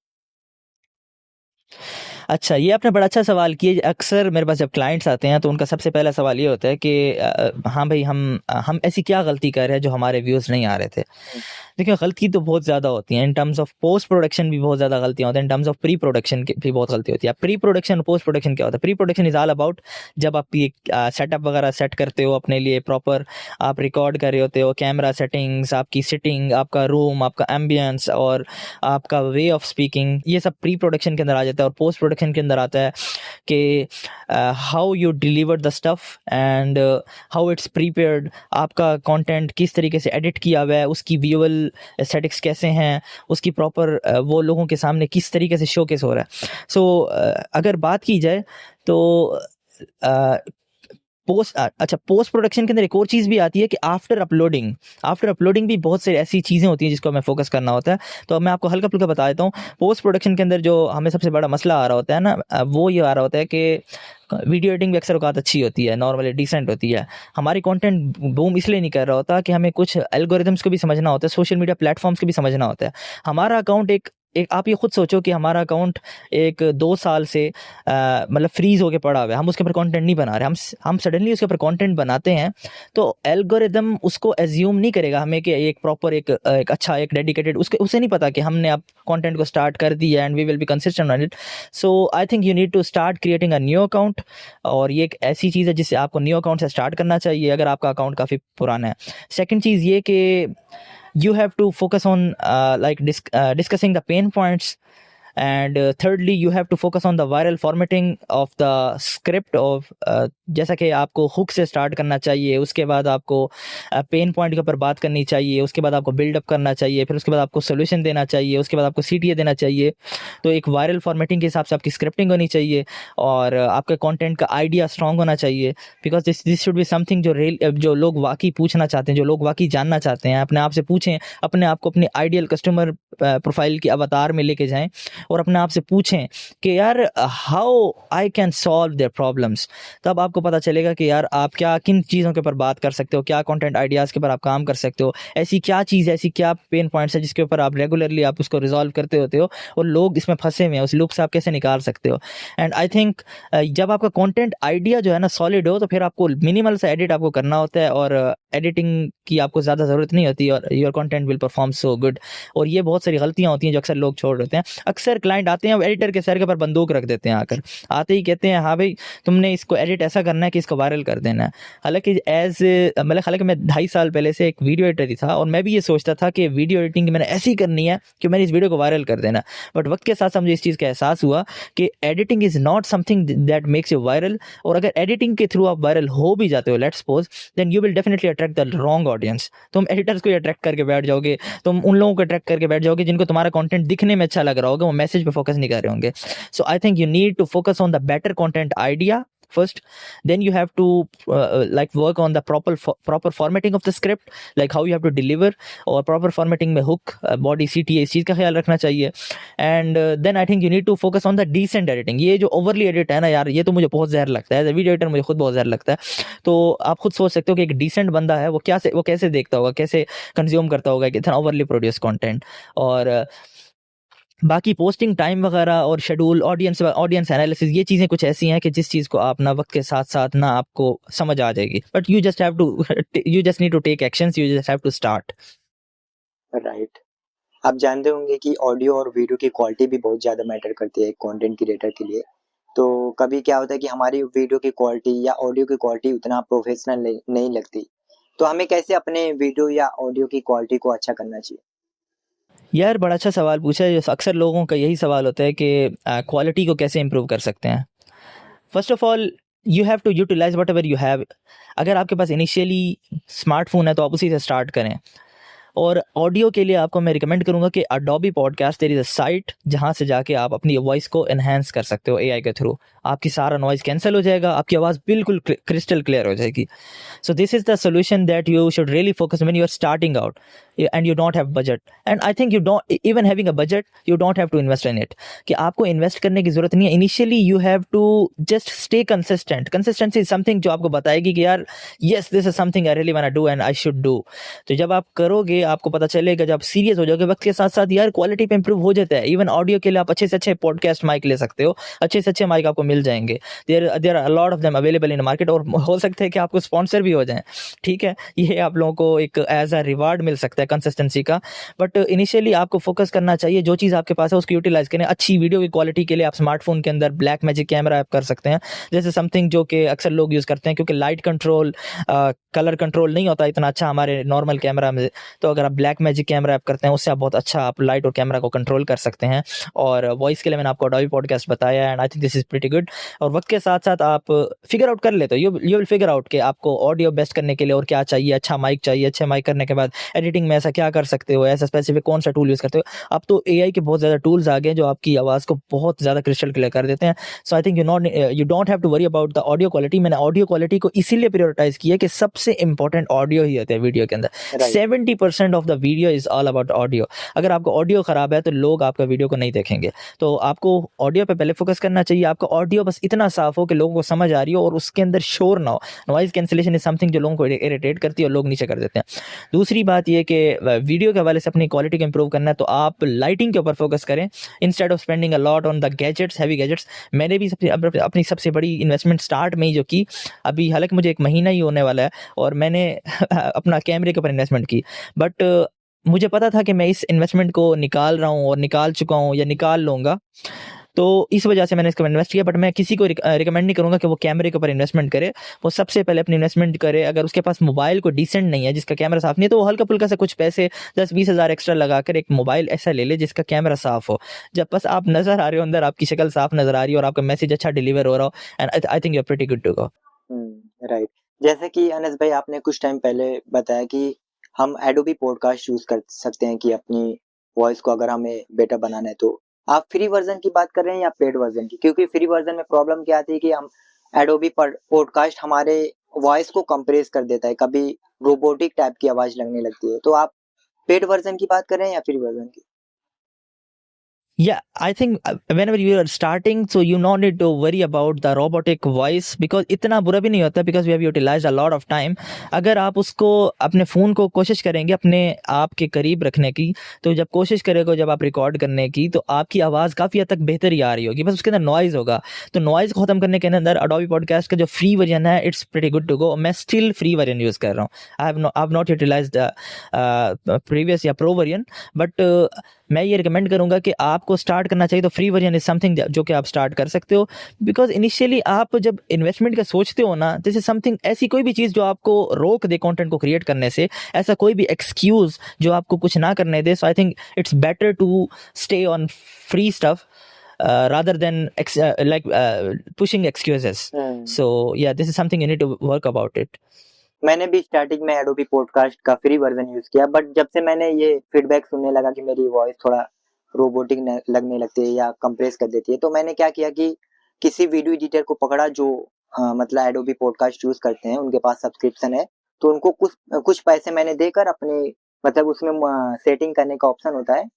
A: अच्छा, ये आपने बड़ा अच्छा सवाल किया। अक्सर मेरे पास जब क्लाइंट्स आते हैं तो उनका सबसे पहला सवाल ये होता है कि हाँ भाई, हम ऐसी क्या गलती कर रहे हैं जो हमारे व्यूज़ नहीं आ रहे थे। देखिए, गलती तो बहुत ज़्यादा होती है। In terms of post production भी बहुत ज़्यादा गलतियाँ होती हैं, in terms of pre production की भी बहुत गलती होती है। प्री प्रोडक्शन और पोस्ट प्रोडक्शन क्या होता है? Pre production is all about जब आप ये सेटअप वगैरह सेट करते हो अपने लिए, प्रॉपर आप रिकॉर्ड कर रहे होते हो, कैमरा सेटिंग्स, आपकी सिटिंग, आपका रूम, आपका एम्बियंस और आपका वे ऑफ स्पीकिंग, ये सब प्री प्रोडक्शन के अंदर आ जाता है। और पोस्ट प्रोडक्शन के अंदर आता है कि how you deliver the stuff and how it's prepared, आपका कंटेंट किस तरीके से एडिट किया हुआ है, उसकी विजुअल एस्थेटिक्स कैसे हैं, उसकी प्रॉपर वो लोगों के सामने किस तरीके से शोकेस हो रहा है। सो अगर बात की जाए तो पोस्ट प्रोडक्शन के अंदर एक और चीज़ भी आती है कि आफ्टर अपलोडिंग भी बहुत से ऐसी चीज़ें होती हैं जिसको हमें फोकस करना होता है। तो मैं आपको हल्का फुल्का बता देता हूँ। पोस्ट प्रोडक्शन के अंदर जो हमें सबसे बड़ा मसला आ रहा होता है ना, वो ये आ रहा होता है कि वीडियो एडिटिंग भी अक्सर औकात अच्छी होती है, नॉर्मली डिसेंट होती है, हमारी कंटेंट बूम इसलिए नहीं कर रहा होता कि हमें कुछ एल्गोरिथम्स को भी समझना होता है, सोशल मीडिया प्लेटफॉर्म्स को भी समझना होता है। हमारा अकाउंट एक आप ये खुद सोचो कि हमारा अकाउंट एक 2 साल से मतलब फ्रीज होके पड़ा हुआ है, हम उसके ऊपर कंटेंट नहीं बना रहे, हम सडनली उसके ऊपर कंटेंट बनाते हैं, तो एल्गोरिदम उसको एज्यूम नहीं करेगा हमें कि एक प्रॉपर एक अच्छा एक डेडिकेटेड, उसे नहीं पता कि हमने अब कंटेंट को स्टार्ट कर दिया and we will be consistent on it. So I think you need to start creating a new account, और ये एक ऐसी चीज़ है जिससे आपको न्यू अकाउंट से स्टार्ट करना चाहिए अगर आपका अकाउंट काफ़ी पुराना है। सेकेंड चीज़ ये कि you have to focus on discussing the pain points, and thirdly you have to focus on the viral formatting of the script of जैसा कि आपको हुक से स्टार्ट करना चाहिए, उसके बाद आपको पेन पॉइंट के ऊपर बात करनी चाहिए, उसके बाद आपको बिल्डअप करना चाहिए, फिर उसके बाद आपको सोल्यूशन देना चाहिए, उसके बाद आपको CTA देना चाहिए। तो एक वायरल फॉर्मेटिंग के हिसाब से आपकी स्क्रिप्टिंग होनी चाहिए और आपके कंटेंट का आइडिया स्ट्रांग होना चाहिए, because this should be something जो लोग वाकई पूछना चाहते हैं, जो लोग वाकई जानना चाहते हैं। अपने आप से पूछें, अपने आप को अपने आइडियल कस्टमर प्रोफाइल की अवतार में लेके जाएं और अपने आप से पूछें कि यार how I can solve their problems. तब आपको पता चलेगा कि यार आप क्या किन चीज़ों के ऊपर बात कर सकते हो, क्या कंटेंट आइडियाज़ के ऊपर आप काम कर सकते हो, ऐसी क्या चीज़, ऐसी क्या पेन पॉइंट्स है जिसके ऊपर आप रेगुलरली आप उसको रिजॉल्व करते होते हो और लोग इसमें फंसे हुए हैं, उस लूप से आप कैसे निकाल सकते हो। एंड आई थिंक जब आपका कंटेंट आइडिया जो है ना सॉलिड हो, तो फिर आपको मिनिमल सा एडिट आपको करना होता है और एडिटिंग की आपको ज़्यादा ज़रूरत नहीं होती और your content will perform so good. और ये बहुत सारी गलतियाँ होती हैं जो अक्सर लोग छोड़ देते हैं। अक्सर क्लाइंट आते हैं, एडिटर के सर के ऊपर बंदूक रख देते हैं, आकर आते ही कहते हैं हाँ भाई तुमने इसको एडिट ऐसा करना है कि इसको वायरल कर देना है। हालांकि हालांकि मैं 2.5 साल पहले से एक वीडियो एडिटर ही था और मैं भी ये सोचता था कि वीडियो एडिटिंग मैंने ऐसी करनी है कि मैंने इस वीडियो को वायरल कर देना। बट वक्त के साथ साथ मुझे इस चीज़ का एहसास हुआ कि editing is not something that makes you viral, और अगर एडिटिंग के थ्रू आप वायरल हो भी जाते हो, let's suppose, then you will definitely attract the wrong audience. तुम एडिटर्स को अट्रैक्ट करके बैठ जाओगे, तुम उन लोगों को अट्रैक्ट करके बैठ जाओगे जिनको तुम्हारा कंटेंट दिखने में अच्छा लग रहा होगा, वो मैसेज पे फोकस नहीं कर रहे होंगे। So I think you need to focus on the better content idea first, then you have to like work on the proper formatting of the script, like how you have to deliver, और proper formatting में hook, body, CTA, इस चीज़ का ख्याल रखना चाहिए। and then I think you need to focus on the decent editing। ये जो overly edit है ना यार, ये तो मुझे बहुत जहर लगता है, वीडियो एडिटर मुझे खुद बहुत जहर लगता है। तो आप खुद सोच सकते हो कि एक decent बंदा है वो कैसे देखता होगा, कैसे कंज्यूम करता होगा कि इतना overly produced content। और बाकी पोस्टिंग टाइम वगैरह और शेड्यूल, ऑडियंस एनालिसिस, ये चीज़ें कुछ ऐसी हैं कि जिस चीज़ को आप ना वक्त के साथ साथ ना आपको समझ आ जाएगी, but you just have to you just need to take actions, you just have to start.
B: Right. आप जानते होंगे कि ऑडियो और वीडियो की क्वालिटी भी बहुत ज़्यादा मैटर करती है एक कंटेंट क्रिएटर के लिए। तो कभी क्या होता है कि हमारी वीडियो की क्वालिटी या ऑडियो की क्वालिटी उतना प्रोफेशनल नहीं लगती। तो हमें कैसे अपने वीडियो या ऑडियो की क्वालिटी को अच्छा करना चाहिए?
A: यार बड़ा अच्छा सवाल पूछा है। जो अक्सर लोगों का यही सवाल होता है कि क्वालिटी को कैसे इम्प्रूव कर सकते हैं। First of all, you have to utilize whatever you have. अगर आपके पास इनिशियली स्मार्टफोन है तो आप उसी से स्टार्ट करें। और ऑडियो के लिए आपको मैं रिकमेंड करूंगा कि Adobe podcast, there is a site जहां से जाके आप अपनी वॉइस को एनहेंस कर सकते हो एआई के थ्रू। आपकी सारा नॉइज कैंसिल हो जाएगा, आपकी आवाज़ बिल्कुल क्रिस्टल क्लियर हो जाएगी। So this is the solution that you should really focus when you are starting out and you don't have budget. And I think you don't, even having a budget, you don't have to invest in it. कि आपको invest करने की जरूरत नहीं है। Initially you have to just stay consistent. Consistency is something जो आपको बताएगी कि यार yes this is something I really want to do and I should do. तो जब आप करोगे आपको पता चलेगा, जब आप सीरियस हो जाओगे वक्त के साथ साथ, यार क्वालिटी पे इंप्रूव हो जाता है। इवन ऑडियो के लिए आप अच्छे से अच्छे पॉडकास्ट माइक ले सकते हो, अच्छे से अच्छे माइक आपको मिल जाएंगे। There are lot of them available in market, और हो सकता है कि आपको स्पॉन्सर भी हो जाएं। ठीक है, ये आप लोगों को एक एज अ रिवार्ड मिल सकता है कंसिस्टेंसी का। बट इनिशियली आपको फोकस करना चाहिए, जो चीज़ आपके पास है उसको यूटिलाइज करें। अच्छी वीडियो की क्वालिटी के लिए आप स्मार्टफोन के अंदर ब्लैक मैजिक कैमरा ऐप कर सकते हैं, जैसे समथिंग जो कि अक्सर लोग यूज़ करते हैं, क्योंकि लाइट कंट्रोल, कलर कंट्रोल नहीं होता इतना अच्छा हमारे नॉर्मल कैमरा में। तो अगर आप ब्लैक मैजिक कैमरा ऐप करते हैं उससे आप बहुत अच्छा आप लाइट और कैमरा को कंट्रोल कर सकते हैं। और वॉइस के लिए मैंने आपको अडोबी पॉडकास्ट बताया, and I think this is pretty good. और वक्त के साथ साथ आप फिगर आउट कर लेते हो, यू विल फिगर आउट कि आपको ऑडियो बेस्ट करने के लिए और क्या चाहिए। अच्छा माइक चाहिए, अच्छे माइक करने के बाद एडिटिंग में ऐसा क्या कर सकते हो, ऐसा स्पेसिफिक कौन सा टूल यूज़ करते हो। अब तो एआई के बहुत ज़्यादा टूल्स आ गए जो आपकी आवाज़ को बहुत ज़्यादा क्रिस्टल क्लियर कर देते हैं। So I think you don't have to worry about the audio quality. मैंने ऑडियो क्वालिटी को इसीलिए प्रायोरिटाइज किया कि सबसे इंपॉर्टेंट ऑडियो ही होता है वीडियो के अंदर।
B: Right.
A: 70% of the video is all about audio. अगर आपका ऑडियो खराब है तो लोग आपका वीडियो को नहीं देखेंगे। तो आपको ऑडियो पे पहले फोकस करना चाहिए। आपका ऑडियो बस इतना साफ हो कि लोगों को समझ आ रही हो और उसके अंदर शोर ना हो। नॉइज कैंसिलेशन इज समथिंग जो लोगों को इरिटेट करती है और लोग नीचे कर देते हैं। दूसरी बात ये कि वीडियो के हवाले से अपनी क्वालिटी को इंप्रूव करना है तो आप लाइटिंग के ऊपर फोकस करें instead of spending a lot on the gadgets, heavy gadgets. मैंने भी अपनी सबसे बड़ी इन्वेस्टमेंट स्टार्ट में ही जो की, अभी हालांकि मुझे 1 महीना ही होने वाला है, और मैंने अपना कैमरे के ऊपर इन्वेस्टमेंट की। बट मुझे पता था कि मैं इस इन्वेस्टमेंट को निकाल रहा हूँ और निकाल चुका हूँ या निकाल लूँगा, तो इस वजह से मैंने इसको इन्वेस्ट किया। बट मैं किसी को रिकमेंड नहीं करूँगा कि वो कैमरे के ऊपर इन्वेस्टमेंट करे। वो सबसे पहले अपनी इन्वेस्टमेंट करे। अगर उसके पास मोबाइल को डिसेंट नहीं है, जिसका कैमरा साफ नहीं है, तो वो हल्का फुल्का सा कुछ पैसे 10-20 हज़ार एक्स्ट्रा लगाकर एक मोबाइल ऐसा ले ले जिसका कैमरा साफ हो। जब बस आप नज़र आ रहे हो, अंदर आपकी शक्ल साफ नज़र आ रही है और आपका मैसेज अच्छा डिलीवर हो रहा हो, and I think you are pretty good to go.
B: Right. जैसे कि अनस भाई आपने कुछ टाइम पहले बताया कि हम एडोबी पॉडकास्ट यूज़ कर सकते हैं कि अपनी वॉइस को अगर हमें बेटर बनाना है तो। आप फ्री वर्ज़न की बात कर रहे हैं या पेड वर्ज़न की? क्योंकि फ्री वर्ज़न में प्रॉब्लम क्या आती है कि हम एडोबी पॉडकास्ट हमारे वॉइस को कंप्रेस कर देता है, कभी रोबोटिक टाइप की आवाज़ लगने लगती है। तो आप पेड वर्ज़न की बात कर रहे हैं या फ्री वर्ज़न की?
A: Yeah, I think whenever you are starting, so you not need to worry about the robotic voice because इतना बुरा भी नहीं होता because we have utilized a lot of time. अगर आप उसको अपने फ़ोन को कोशिश करेंगे अपने आप के करीब रखने की, तो जब कोशिश करेगा जब आप रिकॉर्ड करने की, तो आपकी आवाज़ काफ़ी हद तक बेहतर ही आ रही होगी, बस उसके अंदर नॉइज़ होगा। तो नॉइज़ को ख़त्म करने के अंदर अडोबी पॉडकास्ट का जो फ्री वर्जन है it's pretty good to go. मैं स्टिल फ्री वर्जन यूज़ कर रहा हूँ। I have not utilized previous या प्रो वर्जन, बट मैं ये रिकमेंड करूंगा कि आपको स्टार्ट करना चाहिए तो फ्री वर्जन इज समथिंग जो कि आप स्टार्ट कर सकते हो। बिकॉज इनिशियली आप जब इन्वेस्टमेंट का सोचते हो ना, दिस इज समथिंग, ऐसी कोई भी चीज़ जो आपको रोक दे कंटेंट को क्रिएट करने से, ऐसा कोई भी एक्सक्यूज जो आपको कुछ ना करने दे, so I think it's better to stay on free stuff rather than pushing excuses. So yeah, this is something you need to work about it.
B: मैंने भी स्टार्टिंग में एडोबी पॉडकास्ट का फ्री वर्जन यूज़ किया, but जब से मैंने ये feedback सुनने लगा कि मेरी वॉइस थोड़ा रोबोटिक लगने लगती है या कंप्रेस कर देती है, तो मैंने क्या किया कि किसी वीडियो एडिटर को पकड़ा जो मतलब एडोबी पॉडकास्ट यूज़ करते हैं, उनके पास सब्सक्रिप्शन है, तो उनको कुछ कुछ पैसे मैंने देकर अपने मतलब उसमें सेटिंग करने का ऑप्शन होता है,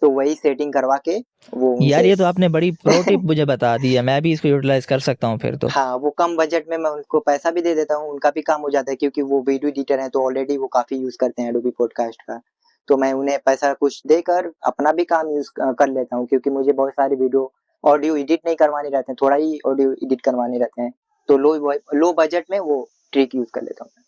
B: तो वही सेटिंग करवा के वो
A: यार
B: उनसे
A: ये तो आपने बड़ी प्रो टिप मुझे बता दी है, मैं भी इसको यूटिलाइज कर सकता हूँ फिर तो।
B: हाँ, वो कम बजट में मैं उनको पैसा भी दे देता हूँ, उनका भी काम हो जाता है क्योंकि वो वीडियो एडिटर हैं, तो ऑलरेडी वो काफ़ी यूज़ करते हैं एडोबी पॉडकास्ट का। तो मैं उन्हें पैसा कुछ देकर अपना भी काम यूज़ कर लेता हूँ, क्योंकि मुझे बहुत सारी वीडियो ऑडियो एडिट नहीं करवाने रहते हैं, थोड़ा ही ऑडियो एडिट करवाने रहते हैं, तो लो बजट में वो ट्रिक यूज़ कर लेता हूँ मैं।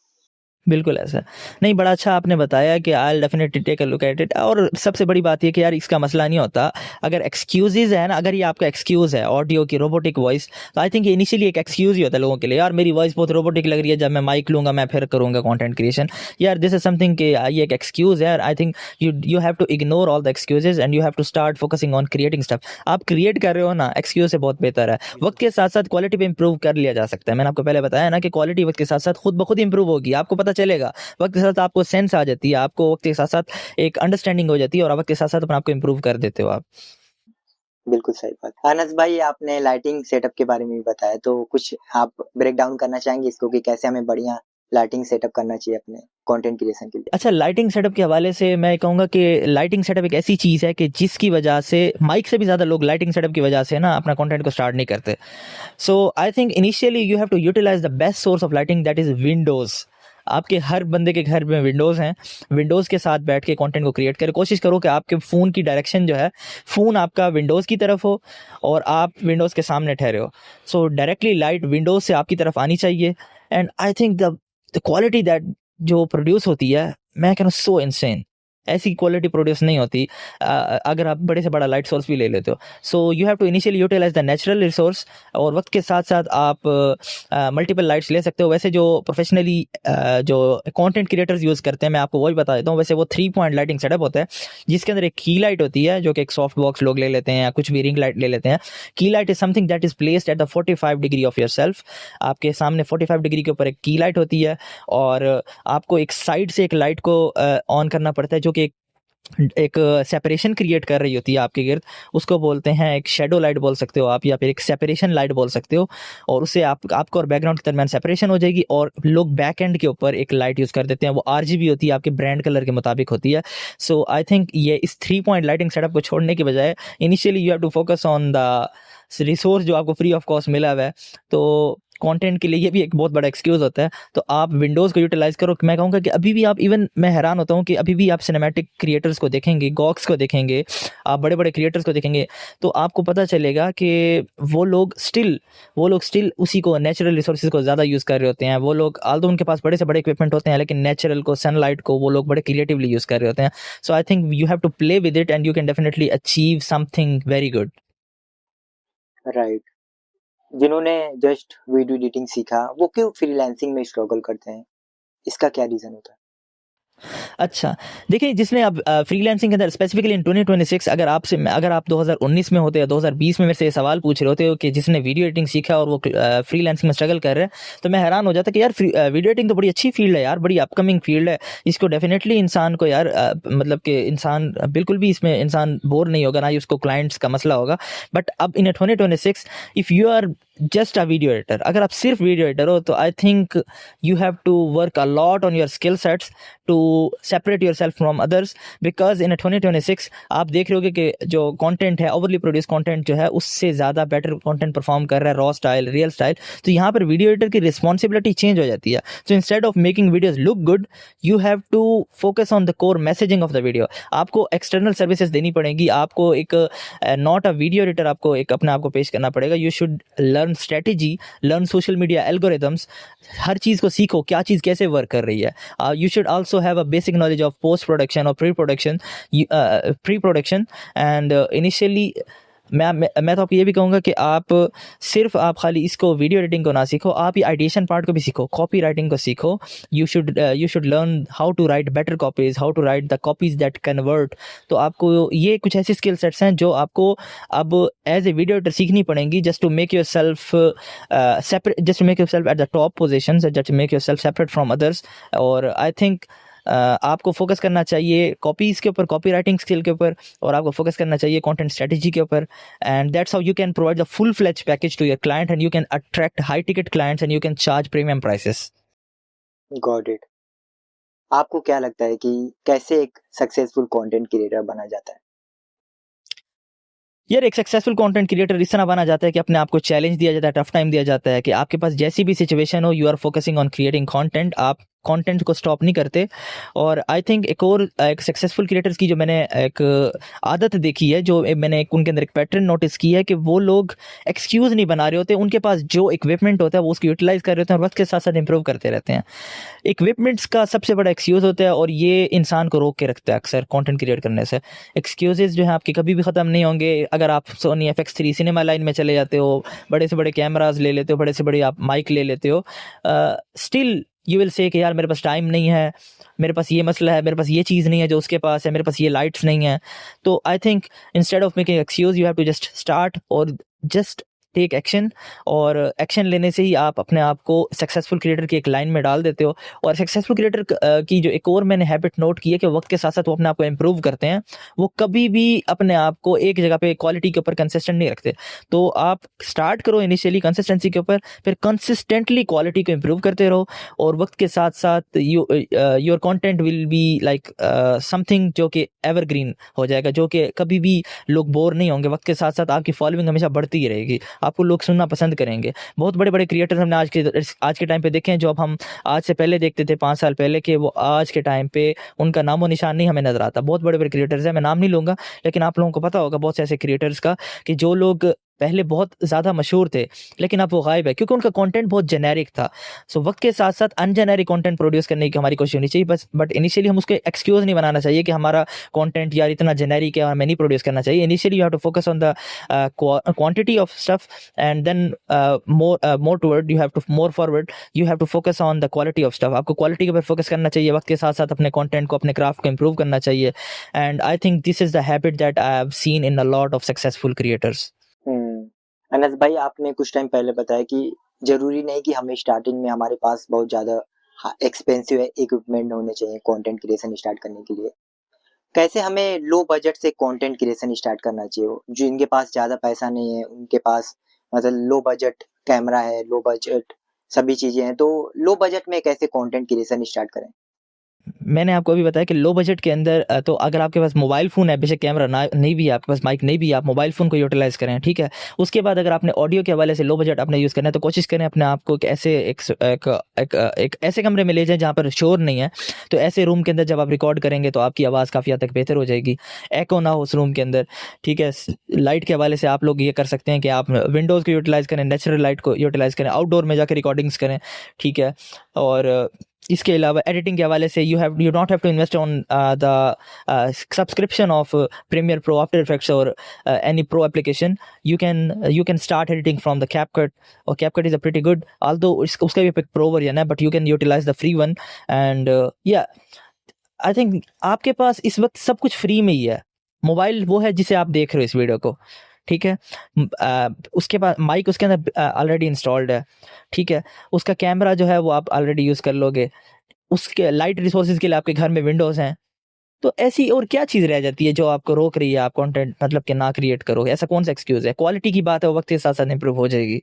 A: बिल्कुल ऐसा। नहीं, बड़ा अच्छा आपने बताया कि I will definitely take a look at it. और सबसे बड़ी बात ये कि यार इसका मसला नहीं होता। अगर एक्सक्यूज़ेज़ है ना, अगर ये आपका एक्सक्यूज़ है ऑडियो की रोबोटिक वॉइस, तो आई थिंक ये इनिशियली एक एक्सक्यूज़ ही होता है लोगों के लिए। यार मेरी वॉइस बहुत रोबोटिक लग रही है, जब मैं माइक लूँगा मैं फिर करूँगा कंटेंट क्रिएशन। यार दिस इज़ समथिंग कि ये एक एक्सक्यूज़ है। I think you have to ignore all the excuses and you have to start focusing on creating stuff. आप क्रिएट कर रहे हो ना, एक्सक्यूज़ से बहुत बेहतर है। वक्त के साथ साथ क्वालिटी पे इंप्रूव कर लिया जा सकता है। मैंने आपको पहले बताया ना कि क्वालिटी वक्त के साथ साथ खुद ब खुद इंप्रूव होगी। आपको पता चलेगा, वक्त के साथ आपको सेंस आ जाती है, आपको वक्त के साथ साथ एक अंडरस्टैंडिंग हो जाती है और वक्त के साथ साथ अपने आप को इंप्रूव कर देते हो आप।
B: बिल्कुल सही बात। अनस भाई, आपने लाइटिंग सेटअप के बारे में भी बताया, तो कुछ आप ब्रेक डाउन करना चाहेंगे इसको कि कैसे हमें बढ़िया लाइटिंग सेटअप करना चाहिए अपने कंटेंट क्रिएशन के लिए?
A: अच्छा, लाइटिंग सेटअप के हवाले से मैं कहूँगा कि लाइटिंग सेटअप एक ऐसी चीज़ है कि जिसकी वजह से माइक से भी ज़्यादा लोग लाइटिंग सेटअप की वजह से ना अपना कंटेंट को स्टार्ट नहीं करते। So I think initially you have to utilise the best source of lighting, that is windows. आपके हर बंदे के घर में विंडोज़ हैं। विंडोज़ के साथ बैठ के कंटेंट को क्रिएट करें। कोशिश करो कि आपके फ़ोन की डायरेक्शन जो है, फ़ोन आपका विंडोज़ की तरफ हो और आप विंडोज़ के सामने ठहरे हो। सो डायरेक्टली लाइट विंडोज़ से आपकी तरफ आनी चाहिए। And I think the quality that जो प्रोड्यूस होती है, मैं कह रहा हूँ सो इनसेन। ऐसी क्वालिटी प्रोड्यूस नहीं होती अगर आप बड़े से बड़ा लाइट सोर्स भी ले लेते हो। So you have to initially utilize the natural resource और वक्त के साथ साथ आप मल्टीपल लाइट्स ले सकते हो। वैसे जो प्रोफेशनली जो कंटेंट क्रिएटर्स यूज़ करते हैं, मैं आपको वही बता देता हूँ। वैसे वो 3 पॉइंट लाइटिंग सेटअप होता है, जिसके अंदर एक की लाइट होती है जो कि एक सॉफ्ट बॉक्स लोग ले लेते हैं या कुछ भी रिंग लाइट ले लेते हैं। की light is something that is placed at the 45 degree of your self. आपके सामने 45 डिग्री के ऊपर एक की लाइट होती है और आपको एक साइड से एक लाइट को ऑन करना पड़ता है, जो कि एक सेपरेशन क्रिएट कर रही होती है आपके गिर्द। उसको बोलते हैं एक शेडो लाइट बोल सकते हो आप, या फिर एक सेपरेशन लाइट बोल सकते हो। और उससे आपको और बैकग्राउंड के दरमियान सेपरेशन हो जाएगी और लोग बैक एंड के ऊपर एक लाइट यूज़ कर देते हैं। वो RGB होती है, आपके ब्रांड कलर के मुताबिक होती है। सो आई थिंक ये इस 3 पॉइंट लाइटिंग सेटअप को छोड़ने के बजाय initially you have to focus on the resource जो आपको फ्री ऑफ कॉस्ट मिला हुआ है। तो कंटेंट के लिए ये भी एक बहुत बड़ा एक्सक्यूज़ होता है। तो आप विंडोज़ को यूटिलाइज़ करो। मैं कहूँगा कि अभी भी आप मैं हैरान होता हूँ कि अभी भी आप सिनेमैटिक क्रिएटर्स को देखेंगे, गॉक्स को देखेंगे, आप बड़े-बड़े क्रिएटर्स को देखेंगे, तो आपको पता चलेगा कि वो लोग स्टिल उसी को नेचुरल रिसोर्सेज़ को ज़्यादा यूज़ कर रहे होते हैं। वो लोग ऑल्दो उनके पास बड़े से बड़े इक्विपमेंट होते हैं, लेकिन नेचुरल को, सनलाइट को वो लोग बड़े क्रिएटिवली यूज़ कर रहे होते हैं। So I think you have to play with it and you can definitely achieve something very good.
B: Right. जिन्होंने जस्ट वीडियो एडिटिंग सीखा, वो क्यों फ्रीलांसिंग में स्ट्रगल करते हैं? इसका क्या रीज़न होता है?
A: अच्छा, देखिए जिसने अब फ्रीलांसिंग के अंदर स्पेसिफिकली इन 2026 अगर आप 2019 में होते या 2020 में मेरे से ये सवाल पूछ रहे होते हो कि जिसने वीडियो एडिटिंग सीखा और वो फ्रीलांसिंग में स्ट्रगल कर रहा है, तो मैं हैरान हो जाता कि यार वीडियो एडिटिंग तो बड़ी अच्छी फील्ड है यार, बड़ी अपकमिंग फील्ड है। इसको डेफिनेटली इंसान को यार मतलब कि इंसान बिल्कुल भी इसमें इंसान बोर नहीं होगा, ना ही उसको क्लाइंट्स का मसला होगा। बट अब in 2026 if you are just a video editor, अगर आप सिर्फ वीडियो एडिटर हो, तो I think you have to work a lot on your skill sets to separate yourself from others. Because in 2026 आप देख रहे होगे कि जो कंटेंट है, ओवरली प्रोड्यूस कंटेंट जो है, उससे ज़्यादा बेटर कंटेंट परफॉर्म कर रहा है, रॉ स्टाइल, रियल स्टाइल। तो यहाँ पर वीडियो एडिटर की रिस्पॉन्सिबिलिटी चेंज हो जाती है। So instead of making videos look good, you have to focus on the core messaging of the video. आपको एक्सटर्नल सर्विसेज देनी पड़ेगी। आपको एक नॉट अ वीडियो एडिटर, आपको एक अपने आप को पेश करना पड़ेगा। You should learn strategy, learn social media algorithms. हर चीज़ को सीखो, क्या चीज़ कैसे वर्क कर रही है। You should also have a basic knowledge of post production और प्री प्रोडक्शन एंड इनिशियली मैं तो आपको ये भी कहूँगा कि आप खाली इसको वीडियो एडिटिंग को ना सीखो, आप ये आइडिएशन पार्ट को भी सीखो, कॉपी राइटिंग को सीखो। You should learn how to write better copies, how to write the copies that convert. तो आपको ये कुछ ऐसी स्किल सेट्स हैं जो आपको अब एज ए वीडियो एडिटर सीखनी पड़ेंगी, just to make yourself separate, just to make yourself at the top position, just to make yourself separate from others. और आई थिंक आपको focus करना चाहिए कॉपीज़ के ऊपर, copy writing skill के ऊपर, और आपको फोकस करना चाहिए कंटेंट स्ट्रेटजी के ऊपर। And that's how you can provide the full fledge package to your client and you can attract high ticket clients and you can charge premium prices.
B: Got it. आपको क्या लगता है कि कैसे एक सक्सेसफुल कंटेंट क्रिएटर बना जाता है?
A: यार एक सक्सेसफुल कंटेंट क्रिएटर इस तरह बना जाता है कि अपने आप को चैलेंज दिया जाता है, टफ टाइम दिया जाता है कि आपके पास जैसी भी सिचुएशन हो, you are focusing on creating content. आप कंटेंट को स्टॉप नहीं करते। और आई थिंक एक सक्सेसफुल क्रिएटर्स की जो मैंने एक आदत देखी है, जो मैंने उनके अंदर एक पैटर्न नोटिस किया है, कि वो लोग एक्सक्यूज़ नहीं बना रहे होते। उनके पास जो इक्विपमेंट होता है वो उसको यूटिलाइज़ कर रहे होते हैं और वक्त के साथ साथ इंप्रूव करते रहते हैं। इक्विपमेंट्स का सबसे बड़ा एक्सक्यूज़ होता है और ये इंसान को रोक के रखता है अक्सर कंटेंट क्रिएट करने से। एक्सक्यूजेज़ जो हैं आपके कभी भी ख़त्म नहीं होंगे। अगर आप सोनी FX3 सिनेमा लाइन में चले जाते हो, बड़े से बड़े कैमराज ले लेते हो, बड़े से बड़े आप माइक ले लेते हो, स्टिल यू विल से कि यार मेरे पास टाइम नहीं है, मेरे पास ये मसला है, मेरे पास ये चीज़ नहीं है जो उसके पास है, मेरे पास ये लाइट्स नहीं है। तो I think instead of making excuse, you have to just start और जस्ट टेक एक्शन। और एक्शन लेने से ही आप अपने आप को सक्सेसफुल क्रिएटर की एक लाइन में डाल देते हो। और सक्सेसफुल क्रिएटर की जो एक और मैंने हैबिट नोट की है कि वक्त के साथ साथ वो अपने आप को इम्प्रूव करते हैं। वो कभी भी अपने आप को एक जगह पे क्वालिटी के ऊपर कंसिस्टेंट नहीं रखते। तो आप स्टार्ट करो इनिशियली कंसिस्टेंसी के ऊपर, फिर कंसिस्टेंटली क्वालिटी को इम्प्रूव करते रहो। और वक्त के साथ साथ your content will be like something जो कि एवरग्रीन हो जाएगा, जो कि कभी भी लोग बोर नहीं होंगे। वक्त के साथ साथ आपकी फॉलोइंग हमेशा बढ़ती ही रहेगी, आपको लोग सुनना पसंद करेंगे। बहुत बड़े बड़े क्रिएटर्स हमने आज के टाइम पे देखे हैं, जो अब हम आज से पहले देखते थे 5 साल पहले, कि वो आज के टाइम पे उनका नामो निशान नहीं हमें नजर आता। बहुत बड़े बड़े क्रिएटर्स हैं, मैं नाम नहीं लूँगा, लेकिन आप लोगों को पता होगा बहुत से ऐसे क्रिएटर्स का कि जो लोग पहले बहुत ज़्यादा मशहूर थे लेकिन अब वो गायब है, क्योंकि उनका कंटेंट बहुत जेनेरिक था। सो वक्त के साथ साथ अनजेनेरिक कंटेंट प्रोड्यूस करने की हमारी कोशिश होनी चाहिए बस। बट इनिशियली हम उसको एक्सक्यूज़ नहीं बनाना चाहिए कि हमारा कंटेंट यार इतना जेनेरिक है और हमें नहीं प्रोड्यूस करना चाहिए। Initially you have to focus on the quantity of stuff and then more toward you have to more forward you have to focus on the quality of stuff. आपको quality के ऊपर focus करना चाहिए, वक्त के साथ साथ अपने कंटेंट को, अपने क्राफ्ट को इम्प्रूव करना चाहिए। And I think this is the habit that I have seen in a lot of successful creators.
B: Anas भाई, आपने कुछ टाइम पहले बताया कि जरूरी नहीं कि हमें स्टार्टिंग में हमारे पास बहुत ज्यादा एक्सपेंसिव इक्विपमेंट होने चाहिए कंटेंट क्रिएशन स्टार्ट करने के लिए। कैसे हमें लो बजट से कंटेंट क्रिएशन स्टार्ट करना चाहिए? जिनके पास ज्यादा पैसा नहीं है, उनके पास मतलब लो बजट कैमरा है, लो बजट सभी चीजें हैं, तो लो बजट में कैसे कंटेंट क्रिएशन स्टार्ट करें?
A: मैंने आपको अभी बताया कि लो बजट के अंदर तो अगर आपके पास मोबाइल फ़ोन है, बेशक कैमरा ना नहीं भी है, आपके पास माइक नहीं भी है, आप मोबाइल फ़ोन को यूटिलाइज़ करें, ठीक है। उसके बाद अगर आपने ऑडियो के हवाले से लो बजट आपने यूज़ करना है, तो कोशिश करें अपने आप को ऐसे एक ऐसे कमरे में ले जाएं जहाँ पर शोर नहीं है। तो ऐसे रूम के अंदर जब आप रिकॉर्ड करेंगे तो आपकी आवाज़ काफ़ी हद तक बेहतर हो जाएगी, एको ना हो उस रूम के अंदर, ठीक है। लाइट के हवाले से आप लोग ये कर सकते हैं कि आप विंडोज़ को यूटिलाइज़ करें, नेचुरल लाइट को यूटिलाइज़ करें, आउटडोर में जाकर रिकॉर्डिंग्स करें, ठीक है। और इसके अलावा एडिटिंग के हवाले से you not have to invest on the subscription of Premiere Pro, After Effects और any pro application. You can start editing from the CapCut, और CapCut is a pretty good, although उसका भी एक प्रो वर्जन है, but you can utilise the free one. And yeah I think आपके पास इस वक्त सब कुछ फ्री में ही है। मोबाइल वो है जिसे आप देख रहे हो इस वीडियो को, ठीक है। उसके बाद माइक उसके अंदर ऑलरेडी इंस्टॉल्ड है, ठीक है। उसका कैमरा जो है वो आप ऑलरेडी यूज़ कर लोगे। उसके लाइट रिसोर्सेज के लिए आपके घर में विंडोज़ हैं। तो ऐसी और क्या चीज़ रह जाती है जो आपको रोक रही है आप कंटेंट मतलब कि ना क्रिएट करो? ऐसा कौन सा एक्सक्यूज़ है? क्वालिटी की बात है, वो वक्त के साथ साथ इंप्रूव हो जाएगी।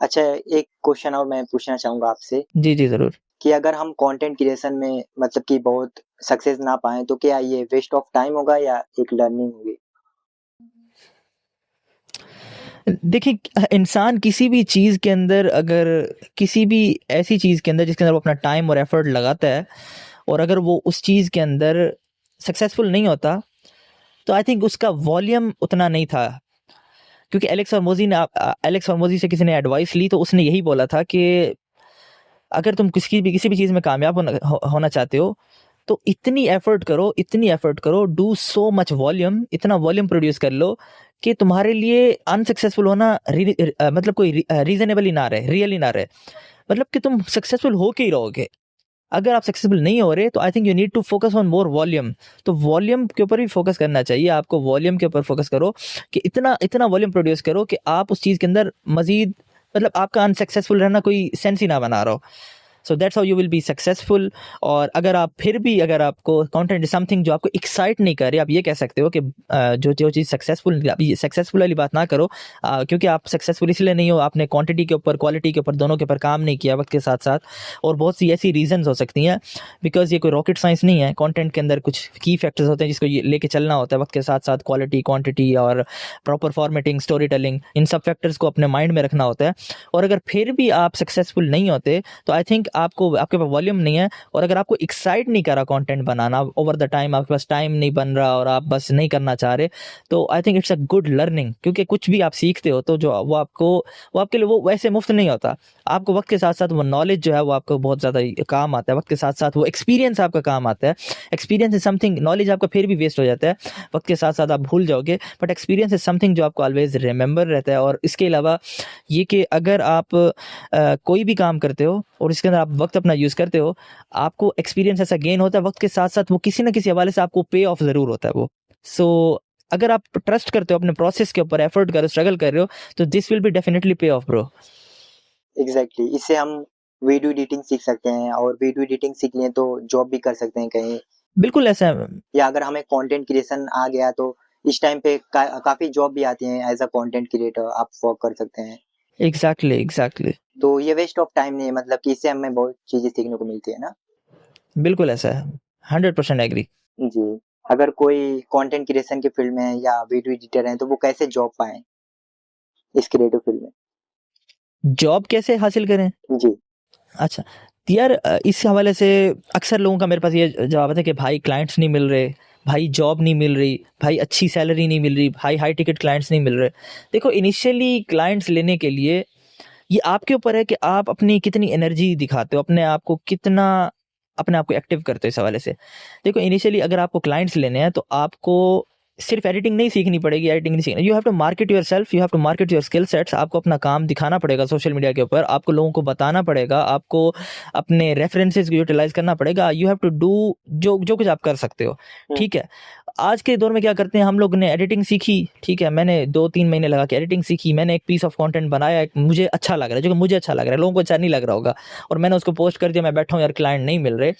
B: अच्छा, एक क्वेश्चन और मैं पूछना चाहूंगा आपसे
A: जी जी ज़रूर।
B: कि अगर हम कंटेंट क्रिएशन में मतलब कि बहुत सक्सेस ना पाए, तो क्या ये वेस्ट ऑफ टाइम होगा या एक लर्निंग होगी?
A: देखिए, इंसान किसी भी चीज़ के अंदर, अगर किसी भी ऐसी चीज़ के अंदर जिसके अंदर वो अपना टाइम और एफर्ट लगाता है, और अगर वो उस चीज़ के अंदर सक्सेसफुल नहीं होता, तो आई थिंक उसका वॉल्यूम उतना नहीं था। क्योंकि एलेक्स हॉर्मोज़ी से किसी ने एडवाइस ली, तो उसने यही बोला था कि अगर तुम किसी भी चीज़ में कामयाब होना चाहते हो, तो इतनी एफर्ट करो, डू सो मच वॉल्यूम, इतना वॉल्यूम प्रोड्यूस कर लो कि तुम्हारे लिए अनसक्सेसफुल होना मतलब कोई रीजनेबल ही ना रहे, रियल ही ना रहे। मतलब कि तुम सक्सेसफुल हो के ही रहोगे। अगर आप सक्सेसफुल नहीं हो रहे, तो I think you need to focus on more volume. तो वॉल्यूम के ऊपर भी फोकस करना चाहिए आपको। वॉल्यूम के ऊपर फोकस करो कि इतना वॉल्यूम प्रोड्यूस करो कि आप उस चीज़ के अंदर मजीद, मतलब आपका अनसक्सेसफुल रहना कोई सेंस ही ना बना रहा हो। So that's how you will be successful. और अगर आपको कंटेंट समथिंग जो आपको एक्साइट नहीं कर रही, आप ये कह सकते हो कि जो चीज़ सक्सेसफुल वाली बात ना करो, क्योंकि आप सक्सेसफुल इसलिए नहीं हो, आपने क्वांटिटी के ऊपर, क्वालिटी के ऊपर, दोनों के ऊपर काम नहीं किया वक्त के साथ साथ। और बहुत सी ऐसी रीजंस हो सकती हैं, बिकॉज ये कोई रॉकेट साइंस नहीं है। कंटेंट के अंदर कुछ की फैक्टर्स होते हैं जिसको ये लेके चलना होता है वक्त के साथ साथ, क्वालिटी, क्वांटिटी और प्रॉपर फॉर्मेटिंग, स्टोरी टेलिंग, इन सब फैक्टर्स को अपने माइंड में रखना होता है। और अगर फिर भी आप सक्सेसफुल नहीं होते, तो आई थिंक आपको आपके पास वॉल्यूम नहीं है और अगर आपको एक्साइट नहीं कर रहा content banana over the time, आपके पास टाइम नहीं बन रहा और आप बस नहीं करना चाह रहे, तो I think it's a good learning, क्योंकि कुछ भी आप सीखते हो तो जो वो आपके लिए वो वैसे मुफ्त नहीं होता। आपको वक्त के साथ साथ वो नॉलेज जो है वो आपको बहुत ज़्यादा काम आता है, वक्त के साथ साथ वो एक्सपीरियंस आपका काम आता है। एक्सपीरियंस इज समथिंग, नॉलेज आपका फिर भी वेस्ट हो जाता है, वक्त के साथ साथ आप भूल जाओगे, बट एक्सपीरियंस इज समथिंग जो आपको ऑलवेज रिमेंबर रहता है। और इसके अलावा ये कि अगर आप कोई भी काम करते हो और इसके अंदर आप वक्त अपना यूज़ करते हो, आपको एक्सपीरियंस ऐसा गेन होता है वक्त के साथ साथ, वो किसी ना किसी हवाले से आपको पे ऑफ ज़रूर होता है वो। सो अगर आप ट्रस्ट करते हो अपने प्रोसेस के ऊपर, एफर्ट कर रहे हो, स्ट्रगल कर रहे हो, तो दिस विल बी डेफिनेटली पे ऑफ ब्रो।
B: एग्जैक्टली इससे हम वीडियो एडिटिंग सीख सकते हैं, और वीडियो एडिटिंग सीख लें तो जॉब भी कर सकते हैं कहीं,
A: बिल्कुल ऐसा है।
B: या अगर हमें कंटेंट क्रिएशन आ गया तो इस टाइम पे काफी जॉब भी आती हैं, एज अ कंटेंट क्रिएटर आप वर्क कर सकते हैं।
A: Exactly exactly.
B: तो ये वेस्ट ऑफ टाइम नहीं है, मतलब कि इससे हमें बहुत चीजें सीखने को मिलती है ना।
A: बिल्कुल ऐसा है, 100% एग्री।
B: जी, अगर कोई कंटेंट क्रिएशन के फील्ड में है या वीडियो एडिटर है तो वो कैसे जॉब पाएं इस क्रिएटिव फील्ड में?
A: जॉब कैसे हासिल करें?
B: जी।
A: अच्छा, तो यार इस हवाले से अक्सर लोगों का मेरे पास ये जवाब आता है कि भाई क्लाइंट्स नहीं मिल रहे, भाई जॉब नहीं मिल रही, भाई अच्छी सैलरी नहीं मिल रही, भाई हाई टिकट क्लाइंट्स नहीं मिल रहे। देखो, इनिशियली क्लाइंट्स लेने के लिए ये आपके ऊपर है कि आप अपनी कितनी एनर्जी दिखाते हो, अपने आप को कितना, अपने आप को एक्टिव करते हो इस हवाले से। देखो, इनिशियली अगर आपको क्लाइंट्स लेने हैं तो आपको सिर्फ एडिटिंग नहीं सीखनी पड़ेगी, एडिटिंग नहीं सीखना, you have to market yourself, you have to market your skill sets. आपको अपना काम दिखाना पड़ेगा सोशल मीडिया के ऊपर, आपको लोगों को बताना पड़ेगा, आपको अपने रेफरेंसेस को यूटिलाइज करना पड़ेगा। यू हैव टू डू जो जो कुछ आप कर सकते हो, ठीक है। आज के दौर में क्या करते हैं हम लोग ने, एडिटिंग सीखी, ठीक है, मैंने 2-3 महीने लगा के एडिटिंग सीखी, मैंने एक पीस ऑफ कंटेंट बनाया, मुझे अच्छा लग रहा है, जो कि मुझे अच्छा लग रहा है, लोगों को अच्छा नहीं लग रहा होगा, और मैंने उसको पोस्ट कर दिया, मैं बैठा हूँ यार क्लाइंट नहीं मिल रहे।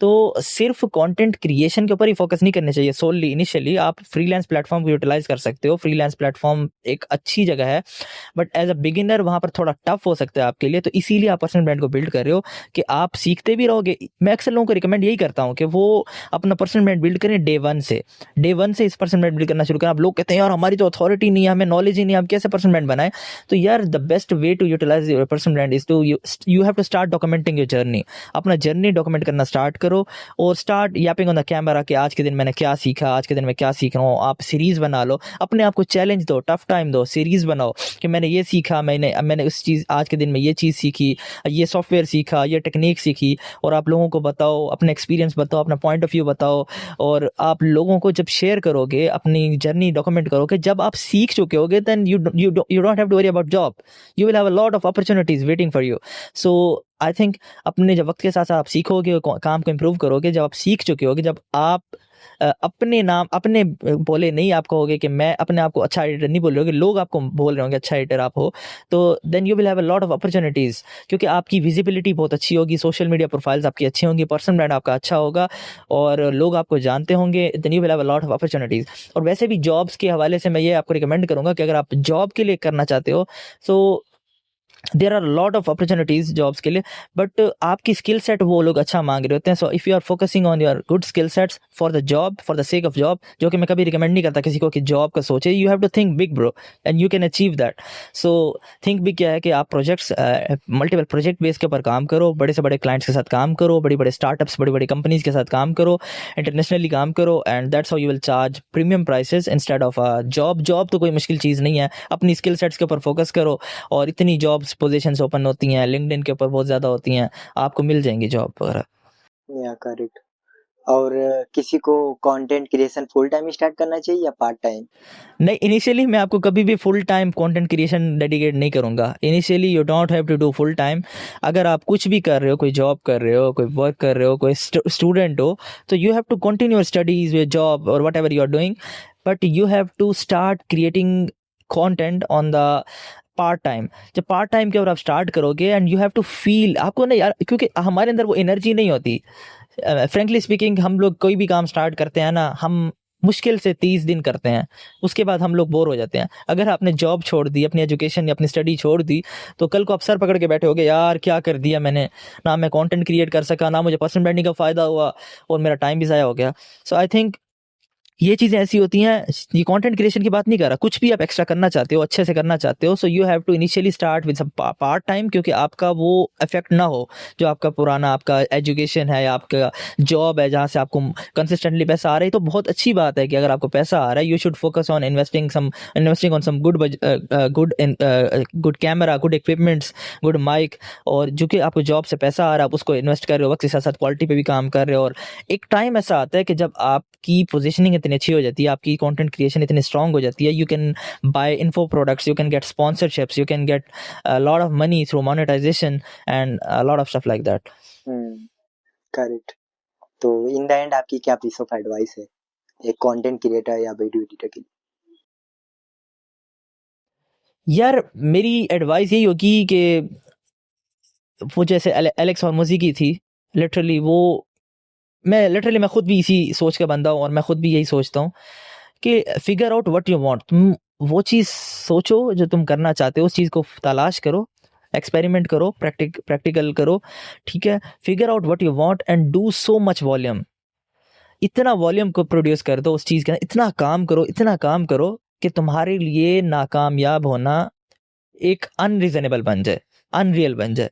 A: तो सिर्फ कंटेंट क्रिएशन के ऊपर ही फोकस नहीं करना चाहिए सोनली। इनिशियली आप फ्रीलांस प्लेटफॉर्म को यूटिलाइज कर सकते हो, फ्रीलांस प्लेटफॉर्म एक अच्छी जगह है, बट एज अ बिगिनर वहाँ पर थोड़ा टफ हो सकता है आपके लिए। तो इसीलिए आप पर्सनल ब्रांड को बिल्ड कर रहे हो कि आप सीखते भी रहोगे। मैं अक्सर लोगों को रिकमेंड यही करता हूँ कि वो अपना पर्सनल ब्रांड बिल्ड करें डे वन से इस पर्सनल ब्रांड बिल्ड करना शुरू करें। आप लोग कहते हैं यार हमारी तो अथॉरिटी नहीं है, हमें नॉलेज ही नहीं है, आप कैसे पर्सनल ब्रांड बनाएं? तो यार the best way to utilize your personal brand is to you have to start documenting your journey. अपना जर्नी डॉक्यूमेंट करना स्टार्ट करो और start yapping on the camera कि आज के दिन मैंने क्या सीखा, आज के दिन मैं क्या सीख रहा हूँ। आप सीरीज बना लो, अपने आप को चैलेंज दो, टफ टाइम दो, सीरीज बनाओ कि मैंने ये सीखा, मैंने उस चीज़, आज के दिन में ये चीज़ सीखी, ये सॉफ्टवेयर सीखा, ये टेक्निक सीखी, और आप लोगों को बताओ, अपने एक्सपीरियंस बताओ, अपना पॉइंट ऑफ व्यू बताओ। और आप लोगों को जब शेयर करोगे, अपनी जर्नी डॉक्यूमेंट करोगे, जब आप सीख चुके होगे, then you don't have to worry about job, you will have a lot of opportunities waiting for you. So I think अपने जब वक्त के साथ साथ आप सीखोगे, काम को इम्प्रूव करोगे, जब आप सीख चुके होगे, जब आप अपने नाम, अपने बोले नहीं आप कहोगे कि मैं अपने आप को अच्छा एडिटर नहीं बोल रहे होगे, लोग आपको बोल रहे होंगे अच्छा एडिटर आप हो, तो then you will have a lot of opportunities, क्योंकि आपकी विजिबिलिटी बहुत अच्छी होगी, सोशल मीडिया प्रोफाइल्स आपकी अच्छी होंगी, पर्सनल ब्रांड आपका अच्छा होगा और लोग आपको जानते होंगे, then you will have a lot of opportunities. और वैसे भी जॉब्स के हवाले से मैं ये आपको रिकमेंड करूँगा कि अगर आप जॉब के लिए करना चाहते हो, so there are lot of opportunities jobs के लिए, बट आपकी स्किल सेट वो लोग अच्छा मांग रहे होते हैं। So if you are focusing on your good skill sets for the job, for the sake of job, जो कि मैं कभी रिकमेंड नहीं करता किसी को कि जॉब का सोचे, you have to think big bro and you can achieve that. So think big क्या है कि आप प्रोजेक्ट्स, मल्टीपल प्रोजेक्ट बेस के ऊपर काम करो, बड़े से बड़े क्लाइंट्स के साथ काम करो, बड़ी बड़े स्टार्टअप्स, बड़ी बड़ी कंपनीज के साथ काम करो, इंटरनेशनली काम करो, and that's how you will charge premium prices instead of a job. Job तो कोई मुश्किल चीज़ नहीं है, अपनी स्किल सेट्स के ऊपर फोकस करो, और इतनी जॉब्स पोजीशंस ओपन होती हैं, लिंक्डइन के ऊपर बहुत ज़्यादा होती हैं, आपको मिल जाएंगी जॉब वगैरह।
B: या करेक्ट। और किसी को content creation full time start करना चाहिए या पार्ट टाइम?
A: नहीं, इनिशियली मैं आपको कभी भी full time content creation dedicate नहीं करूंगा। Initially you don't have to do full time. अगर आप कुछ भी कर रहे हो, कोई जॉब कर रहे हो, कोई वर्क कर रहे हो, कोई स्टूडेंट हो, तो you have to continue your studies, your job और whatever you are doing, but you have to start creating content on the part time. जब पार्ट टाइम के ऊपर आप स्टार्ट करोगे and you have to feel, आपको ना यार, क्योंकि हमारे अंदर वो एनर्जी नहीं होती। फ्रेंकली स्पीकिंग, हम लोग कोई भी काम स्टार्ट करते हैं ना, हम मुश्किल से 30 दिन करते हैं, उसके बाद हम लोग बोर हो जाते हैं। अगर आपने जॉब छोड़ दी, अपनी एजुकेशन या अपनी स्टडी छोड़ दी, तो कल को आप सर पकड़ के बैठे होगे, यार क्या कर दिया मैंने, ना मैं कंटेंट क्रिएट कर सका, ना मुझे पर्सनल ब्रांडिंग का फ़ायदा हुआ, और मेरा टाइम भी ज़ाया हो गया। सो आई थिंक ये चीज़ें ऐसी होती हैं, ये कंटेंट क्रिएशन की बात नहीं कर रहा, कुछ भी आप एक्स्ट्रा करना चाहते हो, अच्छे से करना चाहते हो, so you have to initially start with some part time, क्योंकि आपका वो इफेक्ट ना हो जो आपका पुराना आपका एजुकेशन है या आपका जॉब है जहाँ से आपको कंसिस्टेंटली पैसा आ रहा है। तो बहुत अच्छी बात है कि अगर आपको पैसा आ रहा है, you should focus on investing on some good camera, good equipments, good mike, और जो कि आपको जॉब से पैसा आ रहा है आप उसको इन्वेस्ट कर रहे हो, वक्त के साथ साथ क्वालिटी पे भी काम कर रहे हो। और एक टाइम ऐसा आता है कि जब आपकी पोजीशनिंग इतनी अच्छी हो जाती है, आपकी कंटेंट क्रिएशन इतनी स्ट्रांग हो जाती है, you can buy info products, you can get sponsorships, you can get a lot of money through monetization and a lot of stuff like that.
B: Correct. तो इन द एंड आपकी क्या piece of advice है एक content creator या video editor के लिए?
A: यार मेरी एडवाइस यही होगी कि वो जैसे एलेक्स हॉर्मोजी की थी, लिटरली मैं खुद भी इसी सोच का बंदा हूँ और मैं खुद भी यही सोचता हूँ कि figure out what you want. तुम वो चीज़ सोचो जो तुम करना चाहते हो, उस चीज़ को तलाश करो, एक्सपेरिमेंट करो, प्रैक्टिकल करो, ठीक है। Figure out what you want and do so much volume, इतना वॉल्यूम को प्रोड्यूस कर दो उस चीज़ के, इतना काम करो कि तुम्हारे लिए नाकामयाब होना एक अनरीजनेबल बन जाए, अनरियल बन जाए।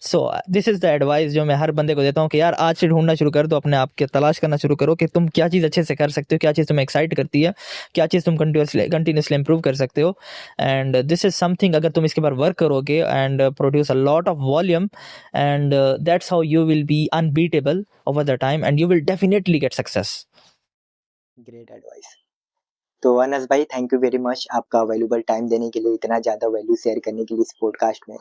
A: So this is the advice जो मैं हर बंदे को देता हूँ कि यार आज से ढूंढना शुरू कर दो, अपने आप के तलाश करना शुरू करो कि तुम क्या चीज़ अच्छे से कर सकते हो, क्या चीज़ तुम्हें एक्साइट करती है, क्या चीज़ तुम कंटिन्यूसली इंप्रूव कर सकते हो। एंड दिस इज़ समथिंग, अगर तुम इसके ऊपर वर्क करोगे and produce a lot of volume, and that's how you will B unbeatable over the time and you will definitely get success.
B: Great advice. तो अनस भाई थैंक यू वेरी मच आपका valuable time देने के लिए, इतना ज़्यादा value share करने के लिए इस पॉडकास्ट में।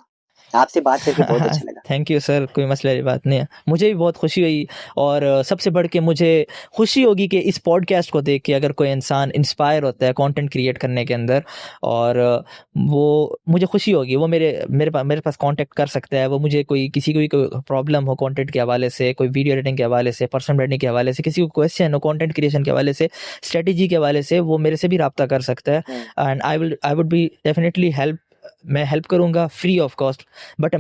B: आपसे बात करके बहुत अच्छा लगा।
A: थैंक यू सर, कोई मसले वाली बात नहीं है, मुझे भी बहुत खुशी हुई। और सबसे बढ़ के मुझे खुशी होगी कि इस पॉडकास्ट को देख के अगर कोई इंसान इंस्पायर होता है कंटेंट क्रिएट करने के अंदर, और वो मुझे खुशी होगी, वो मेरे पास कांटेक्ट कर सकता है, वो मुझे किसी को भी कोई प्रॉब्लम हो कंटेंट के हवाले से, कोई वीडियो एडिटिंग के हवाले से, पर्सनल ब्रांडिंग के हवाले से, किसी को क्वेश्चन हो कंटेंट क्रिएशन के हवाले से, स्ट्रेटेजी के हवाले से, वो मेरे से भी रब्ता कर सकता है। And I would be definitely मैं हेल्प करूंगा फ्री ऑफ कॉस्ट। बट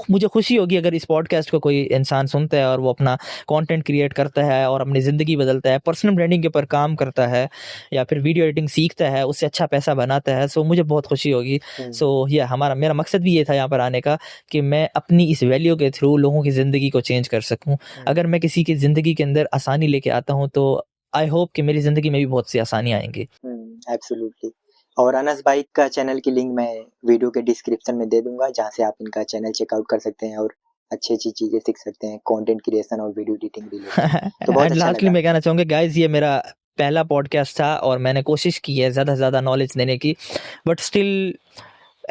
A: मुझे खुशी होगी अगर इस पॉडकास्ट को कोई इंसान सुनता है और वो अपना कंटेंट क्रिएट करता है और अपनी ज़िंदगी बदलता है, पर्सनल ब्रांडिंग के ऊपर काम करता है या फिर वीडियो एडिटिंग सीखता है, उससे अच्छा पैसा बनाता है। सो मुझे बहुत खुशी होगी। सो ये मेरा मकसद भी ये था यहाँ पर आने का कि मैं अपनी इस वैल्यू के थ्रू लोगों की ज़िंदगी को चेंज कर सकूँ। अगर मैं किसी की ज़िंदगी के अंदर आसानी लेके आता हूँ तो आई होप कि मेरी ज़िंदगी में भी बहुत सी आसानी आएंगी।
B: एब्सोल्युटली। और अनस भाई का चैनल की लिंक मैं वीडियो के डिस्क्रिप्शन में दे दूंगा, जहाँ से आप इनका चैनल चेकआउट कर सकते हैं और अच्छी चीज़ें सीख सकते हैं कंटेंट क्रिएशन और वीडियो एडिटिंग रिलेटेड। तो बहुत
A: एंड
B: अच्छा
A: लास्टली
B: लगा।
A: मैं कहना चाहूँगा गाइज, ये मेरा पहला पॉडकास्ट था और मैंने कोशिश की है ज़्यादा से ज़्यादा नॉलेज देने की, बट स्टिल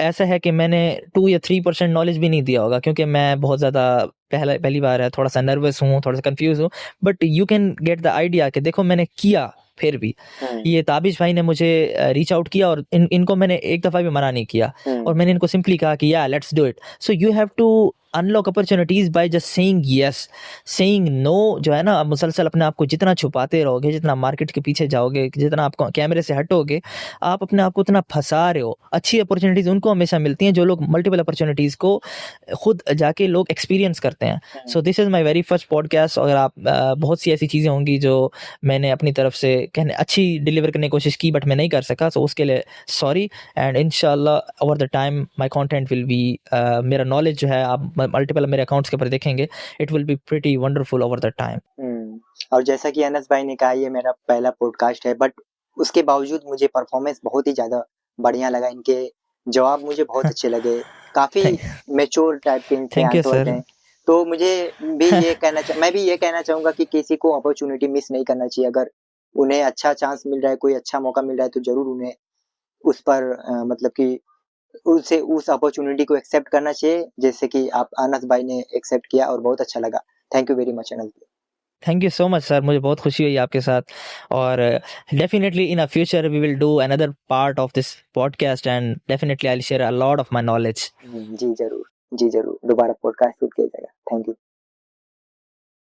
A: ऐसा है कि मैंने 2 या 3% नॉलेज भी नहीं दिया होगा, क्योंकि मैं बहुत ज़्यादा पहली बार है, थोड़ा सा नर्वस हूँ, थोड़ा सा कंफ्यूज हूँ। But you can get the idea कि देखो मैंने किया फिर भी। ये ताबिश भाई ने मुझे रीच आउट किया और इनको मैंने एक दफ़ा भी मना नहीं किया, और मैंने इनको सिंपली कहा कि या let's do it. So you have to unlock opportunities by just saying yes. Saying no जो है ना, आप मुसलसल अपने आप को जितना छुपाते रहोगे, जितना मार्केट के पीछे जाओगे, जितना आप कैमरे से हटोगे, आप अपने आप को उतना फंसा रहे हो। अच्छी अपॉर्चुनिटीज़ उनको हमेशा मिलती हैं जो लोग मल्टीपल अपॉर्चुनिटीज़ को खुद जाके लोग एक्सपीरियंस करते हैं। So this is my very first podcast. अगर आप बहुत सी ऐसी चीज़ें होंगी जो मैंने अपनी तरफ से अच्छी डिलीवर करने की कोशिश की बट मैं नहीं कर सका, सो उसके लिए सॉरी। एंड इंशाल्लाह over the time my content will be, मेरा नॉलेज जो है आप मल्टीपल मेरे अकाउंट्स के ऊपर देखेंगे, it will be pretty wonderful over the time.
B: और जैसा कि अनस भाई ने कहा ये मेरा पहला पॉडकास्ट है, बट उसके बावजूद मुझे परफॉर्मेंस बहुत ही ज़्यादा बढ़िया लगा। इनके जवाब मुझे बहुत अच्छे लगे, काफ़ी मैच्योर टाइप के इनके
A: थैंक यू
B: आंसर
A: सर।
B: हैं। तो मुझे भी मैं भी ये कहना चाहूँगा कि किसी को अपॉर्चुनिटी मिस नहीं करना चाहिए। अगर उन्हें अच्छा चांस मिल रहा है, कोई अच्छा मौका मिल रहा है, तो ज़रूर उन्हें उस पर मतलब कि उसे उस अपॉर्चुनिटी को एक्सेप्ट करना चाहिए, जैसे कि आप अनस भाई ने एक्सेप्ट किया और बहुत अच्छा लगा। Thank you very much Anas भाई।
A: Thank you so much sir, मुझे बहुत खुशी हुई आपके साथ, और definitely in a future we will do another part of this podcast and definitely I will share a lot of my knowledge.
B: जी ज़रूर, दोबारा पॉडकास्ट शूट किया जाएगा। Thank you.